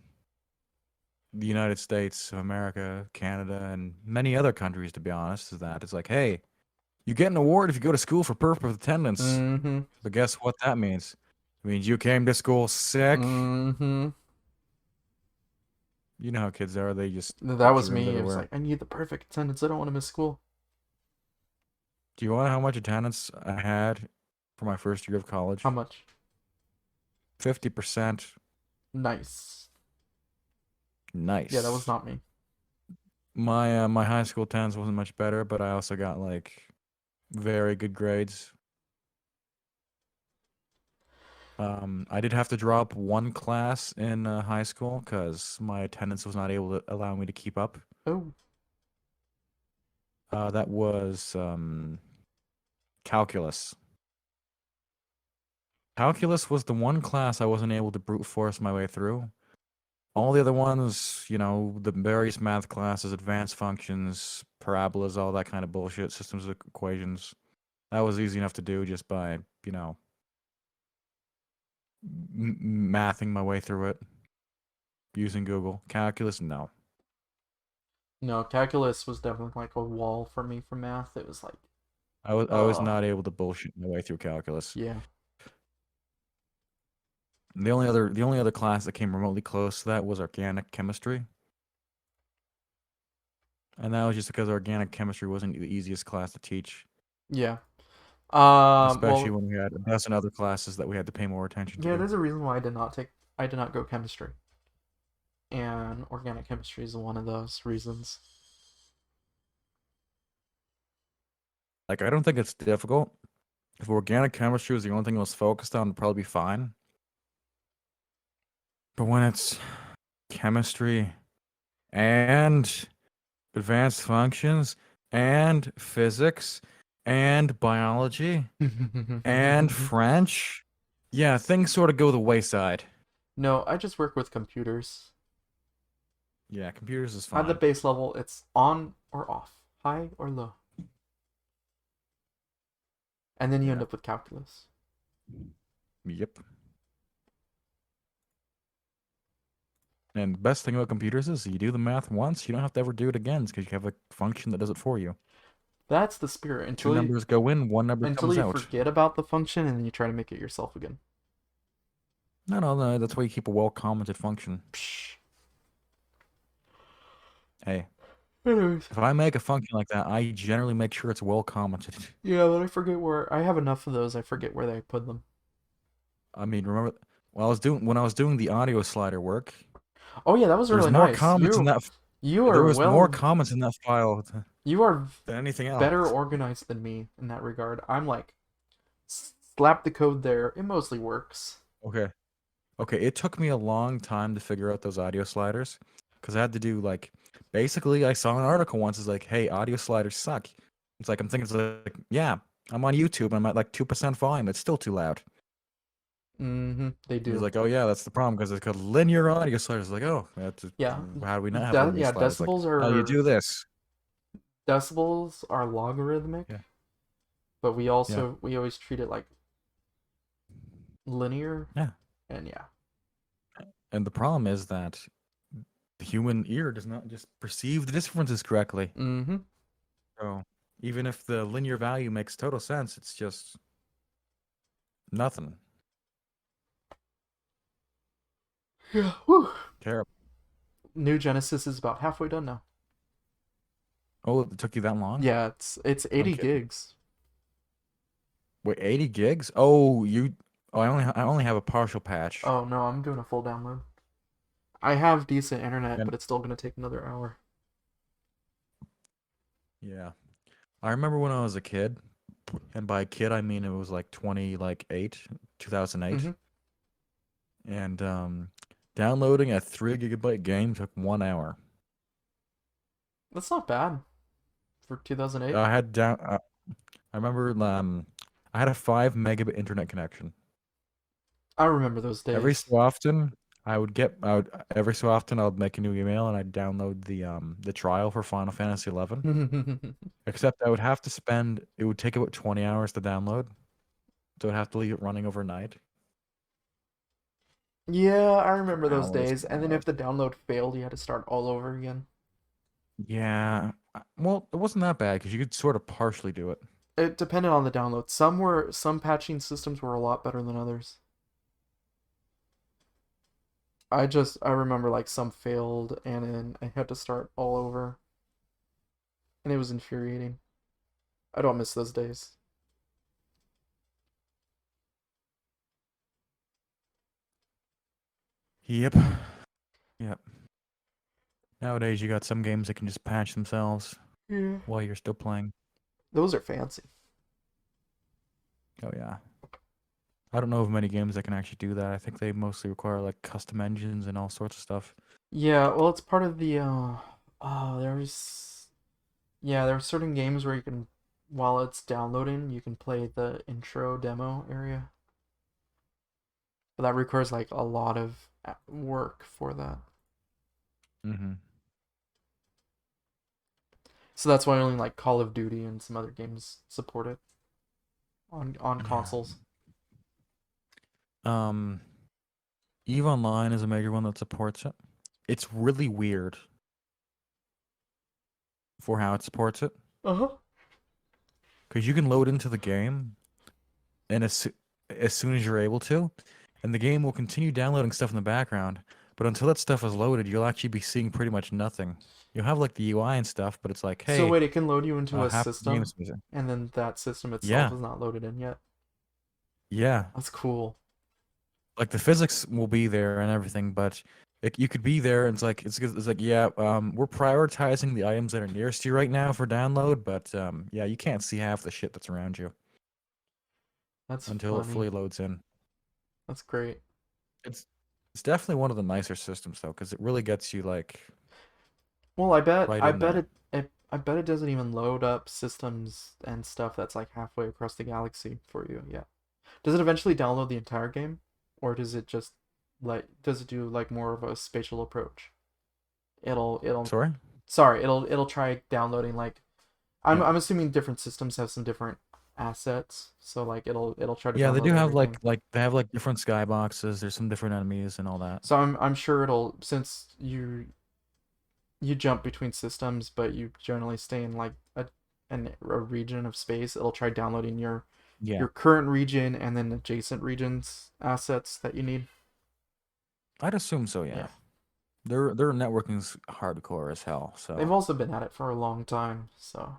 Speaker 2: the United States of America, Canada, and many other countries, to be honest, is that it's like, hey, you get an award if you go to school for perfect attendance.
Speaker 1: Mm-hmm.
Speaker 2: But guess what that means? It means you came to school sick.
Speaker 1: Mm-hmm.
Speaker 2: You know how kids are, they just
Speaker 1: That
Speaker 2: put
Speaker 1: was
Speaker 2: germs
Speaker 1: me. It was
Speaker 2: everywhere.
Speaker 1: like, I need the perfect attendance. I don't want to miss school.
Speaker 2: Do you want to know how much attendance I had for my first year of
Speaker 1: How
Speaker 2: college?
Speaker 1: much?
Speaker 2: 50%.
Speaker 1: Nice. Yeah, that was
Speaker 2: Nice.
Speaker 1: not me.
Speaker 2: My high school attendance wasn't much better, but I also got like very good grades. I did have to drop one class in high school because my attendance was not able to allow me to keep up.
Speaker 1: Oh,
Speaker 2: That was calculus. Calculus was the one class I wasn't able to brute force my way through. All the other ones, the various math classes, advanced functions, parabolas, all that kind of bullshit, systems of equations, that was easy enough to do just by, mathing my way through it using Google. Calculus, no.
Speaker 1: no, calculus was definitely like a wall for me for math. It was like,
Speaker 2: I was
Speaker 1: oh,
Speaker 2: not able to bullshit my way through calculus.
Speaker 1: yeah.
Speaker 2: The only other class that came remotely close to that was organic chemistry. And that was just because organic chemistry wasn't the easiest class to teach,
Speaker 1: Yeah.
Speaker 2: especially
Speaker 1: Well,
Speaker 2: when we had a dozen other classes that we had to pay more attention
Speaker 1: yeah,
Speaker 2: to.
Speaker 1: there's a reason why I did not go chemistry. And organic chemistry is one of those reasons.
Speaker 2: Like, I don't think it's difficult. If organic chemistry was the only thing I was focused on, it'd probably be fine. But when it's chemistry and advanced functions and physics and biology and French, yeah, things sort of go the wayside.
Speaker 1: No, I just work with computers.
Speaker 2: Yeah, computers is
Speaker 1: At the
Speaker 2: fine.
Speaker 1: base level, it's on or off, high or low. And then you end
Speaker 2: Yeah.
Speaker 1: up with calculus.
Speaker 2: Yep. And the best thing about computers is you do the math once, you don't have to ever do it again because you have a function that does it for you.
Speaker 1: That's the spirit
Speaker 2: Two numbers go in, one number
Speaker 1: until
Speaker 2: comes
Speaker 1: you
Speaker 2: out.
Speaker 1: forget about the function and then you try to make it yourself again.
Speaker 2: No, no, no. That's why you keep a well-commented function.
Speaker 1: Psh.
Speaker 2: Hey,
Speaker 1: Anyways,
Speaker 2: if I make a function like that, I generally make sure it's well-commented.
Speaker 1: yeah, but I forget where I have enough of those. I forget where they put them.
Speaker 2: I mean, remember when I was doing the audio slider work,
Speaker 1: Oh yeah, that was
Speaker 2: there's
Speaker 1: really
Speaker 2: more
Speaker 1: nice.
Speaker 2: comments in that.
Speaker 1: You
Speaker 2: There
Speaker 1: are
Speaker 2: was more
Speaker 1: well
Speaker 2: comments in that file
Speaker 1: you are
Speaker 2: than anything
Speaker 1: better
Speaker 2: else.
Speaker 1: organized than me in that regard. I'm like slap the code there. It mostly works.
Speaker 2: Okay. Okay, it took me a long time to figure out those audio sliders because I had to do like basically I saw an article once it's like, hey, audio sliders suck. It's like I'm thinking it's like, yeah, I'm on YouTube and I'm at like 2% volume. It's still too loud.
Speaker 1: They
Speaker 2: And he's
Speaker 1: do.
Speaker 2: like, oh yeah, that's the problem because it's called linear audio sliders. Like, oh,
Speaker 1: Yeah.
Speaker 2: how do we not have linear
Speaker 1: Yeah,
Speaker 2: sliders? Like, oh, you do this.
Speaker 1: decibels are logarithmic,
Speaker 2: Yeah,
Speaker 1: but
Speaker 2: yeah,
Speaker 1: we always treat it like linear
Speaker 2: yeah.
Speaker 1: and yeah.
Speaker 2: And the problem is that the human ear does not just perceive the differences correctly.
Speaker 1: Mhm.
Speaker 2: So even if the linear value makes total sense, it's just nothing.
Speaker 1: Yeah. Whew.
Speaker 2: Terrible.
Speaker 1: New Genesis is about halfway done now.
Speaker 2: Oh, it took you that long?
Speaker 1: Yeah, it's
Speaker 2: I'm
Speaker 1: 80
Speaker 2: kidding.
Speaker 1: gigs.
Speaker 2: Wait, 80 gigs? Oh, you. Oh, I only have a partial patch.
Speaker 1: Oh no, I'm doing a full download. I have decent internet,
Speaker 2: And
Speaker 1: but it's still gonna take another hour.
Speaker 2: yeah, I remember when I was a kid, and by kid I mean it was like 8, 2008,
Speaker 1: Mhm.
Speaker 2: and downloading a 3 GB game took 1 hour.
Speaker 1: That's not bad for 2008.
Speaker 2: I had down. I remember I had a 5 megabit internet connection.
Speaker 1: I remember those
Speaker 2: Every
Speaker 1: days.
Speaker 2: so often, every so often I would make a new email and I'd download the trial for Final Fantasy 11. Except I would have to spend. It would take about 20 hours to download, so I'd have to leave it running overnight.
Speaker 1: Yeah, I remember those
Speaker 2: Hours
Speaker 1: days.
Speaker 2: and
Speaker 1: And then if
Speaker 2: hours.
Speaker 1: the download failed, you had to start all over again.
Speaker 2: Yeah. Well, it wasn't that bad because you could sort of partially do it.
Speaker 1: It depended on the download. Some patching systems were a lot better than others. I remember like some failed and then I had to start all over and it was infuriating. I don't miss those days.
Speaker 2: Yep. Yep. Nowadays, you got some games that can just patch themselves
Speaker 1: Yeah.
Speaker 2: while you're still playing.
Speaker 1: Those are fancy.
Speaker 2: Oh yeah. I don't know of many games that can actually do that. I think they mostly require like custom engines and all sorts of stuff.
Speaker 1: Yeah, well, it's part of the there are certain games where you can, while it's downloading, you can play the intro demo area. But that requires like a lot of work for that.
Speaker 2: Mm-hmm.
Speaker 1: So that's why only like Call of Duty and some other games support it on
Speaker 2: Yeah.
Speaker 1: consoles.
Speaker 2: Um, EVE Online is a major one that supports it. It's really weird for how it supports it
Speaker 1: Uh-huh.
Speaker 2: because you can load into the game and as soon as you're able to, and the game will continue downloading stuff in the background. But until that stuff is loaded, you'll actually be seeing pretty much nothing. You'll have like the UI and stuff, but it's like,
Speaker 1: So
Speaker 2: hey,
Speaker 1: wait, it can load you into a
Speaker 2: half the game
Speaker 1: system,
Speaker 2: is missing.
Speaker 1: and then that system itself
Speaker 2: Yeah,
Speaker 1: is not loaded in yet.
Speaker 2: yeah.
Speaker 1: That's cool.
Speaker 2: Like the physics will be there and everything, but you could be there and it's like yeah, we're prioritizing the items that are nearest you right now for download, but yeah, you can't see half the shit that's around you
Speaker 1: That's
Speaker 2: until it
Speaker 1: funny.
Speaker 2: fully loads in.
Speaker 1: That's great.
Speaker 2: It's it's definitely one of the nicer systems though, because it really gets you like
Speaker 1: Well, I bet
Speaker 2: right
Speaker 1: I
Speaker 2: in
Speaker 1: bet
Speaker 2: there.
Speaker 1: I bet it doesn't even load up systems and stuff that's like halfway across the galaxy for you. Yeah. Does it eventually download the entire game, or does it just like does it do like more of a spatial approach? It'll
Speaker 2: Sorry?
Speaker 1: sorry, it'll try downloading like
Speaker 2: Yeah.
Speaker 1: I'm assuming different systems have some different assets, so like it'll try to
Speaker 2: Yeah, they
Speaker 1: download
Speaker 2: do have
Speaker 1: everything.
Speaker 2: like they have like different skyboxes. There's some different enemies and all that.
Speaker 1: So I'm sure it'll since you jump between systems, but you generally stay in like a region of space. It'll try downloading
Speaker 2: Yeah.
Speaker 1: your current region and then adjacent regions assets that you need.
Speaker 2: I'd assume so,
Speaker 1: Yeah,
Speaker 2: yeah. Their networking's hardcore as hell,
Speaker 1: they've
Speaker 2: so
Speaker 1: also been at it for a long time, so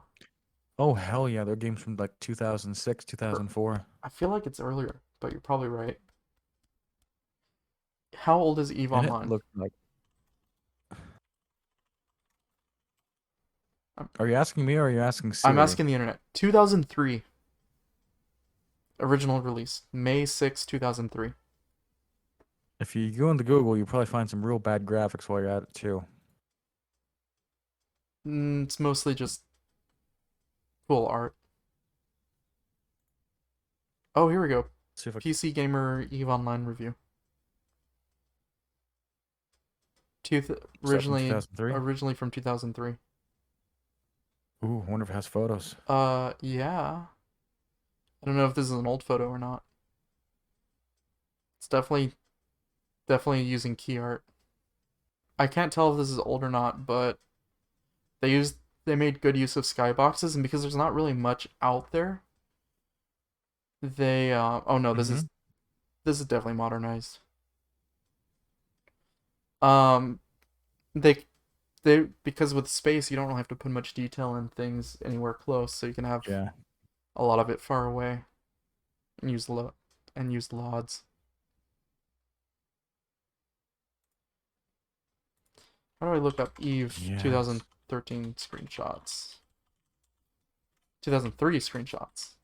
Speaker 2: oh hell yeah, their games from like 2006,
Speaker 1: or
Speaker 2: 2004.
Speaker 1: I feel like it's earlier, but you're probably right. How old is Eve
Speaker 2: And it
Speaker 1: Online?
Speaker 2: looked like
Speaker 1: I'm,
Speaker 2: are you asking me or are you asking
Speaker 1: I'm
Speaker 2: Siri?
Speaker 1: asking the internet. 2003 original release, May 6, 2003.
Speaker 2: If you go into Google, you'll probably find some real bad graphics while you're at it too.
Speaker 1: It's mostly just cool art. Oh, here we go.
Speaker 2: See if I
Speaker 1: PC Gamer Eve Online review.
Speaker 2: is that from
Speaker 1: Originally
Speaker 2: 2003?
Speaker 1: originally from 2003.
Speaker 2: Ooh, I wonder if it has photos.
Speaker 1: Yeah. I don't know if this is an old photo or not. It's definitely using key art. I can't tell if this is old or not, but they made good use of skyboxes, and because there's not really much out there, they oh no,
Speaker 2: Mm-hmm.
Speaker 1: this is definitely modernized. Um they they because with space you don't really have to put much detail in things anywhere close, so you can have
Speaker 2: Yeah.
Speaker 1: a lot of it far away and use LODs. How do I look up Eve
Speaker 2: Yes.
Speaker 1: 2013 screenshots? 2003 screenshots.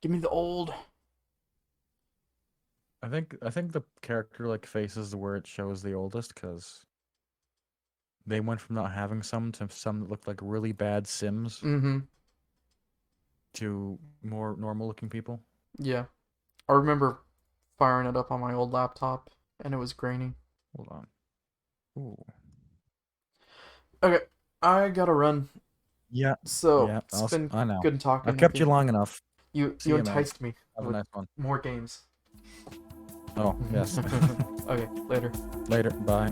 Speaker 1: Give me the old.
Speaker 2: I think the character like faces where it shows the oldest because they went from not having some to some that looked like really bad Sims
Speaker 1: Mm-hmm.
Speaker 2: to more normal looking people.
Speaker 1: Yeah. I remember firing it up on my old laptop and it was grainy.
Speaker 2: Hold on. Ooh.
Speaker 1: Okay, I gotta run.
Speaker 2: Yeah.
Speaker 1: So
Speaker 2: Yeah.
Speaker 1: it's been
Speaker 2: I know.
Speaker 1: good
Speaker 2: I've
Speaker 1: talking with
Speaker 2: kept
Speaker 1: you.
Speaker 2: you long enough.
Speaker 1: You
Speaker 2: See you, man.
Speaker 1: enticed me
Speaker 2: Have a
Speaker 1: with
Speaker 2: nice one.
Speaker 1: more games.
Speaker 2: Oh, yes.
Speaker 1: Okay, later.
Speaker 2: Later. Bye.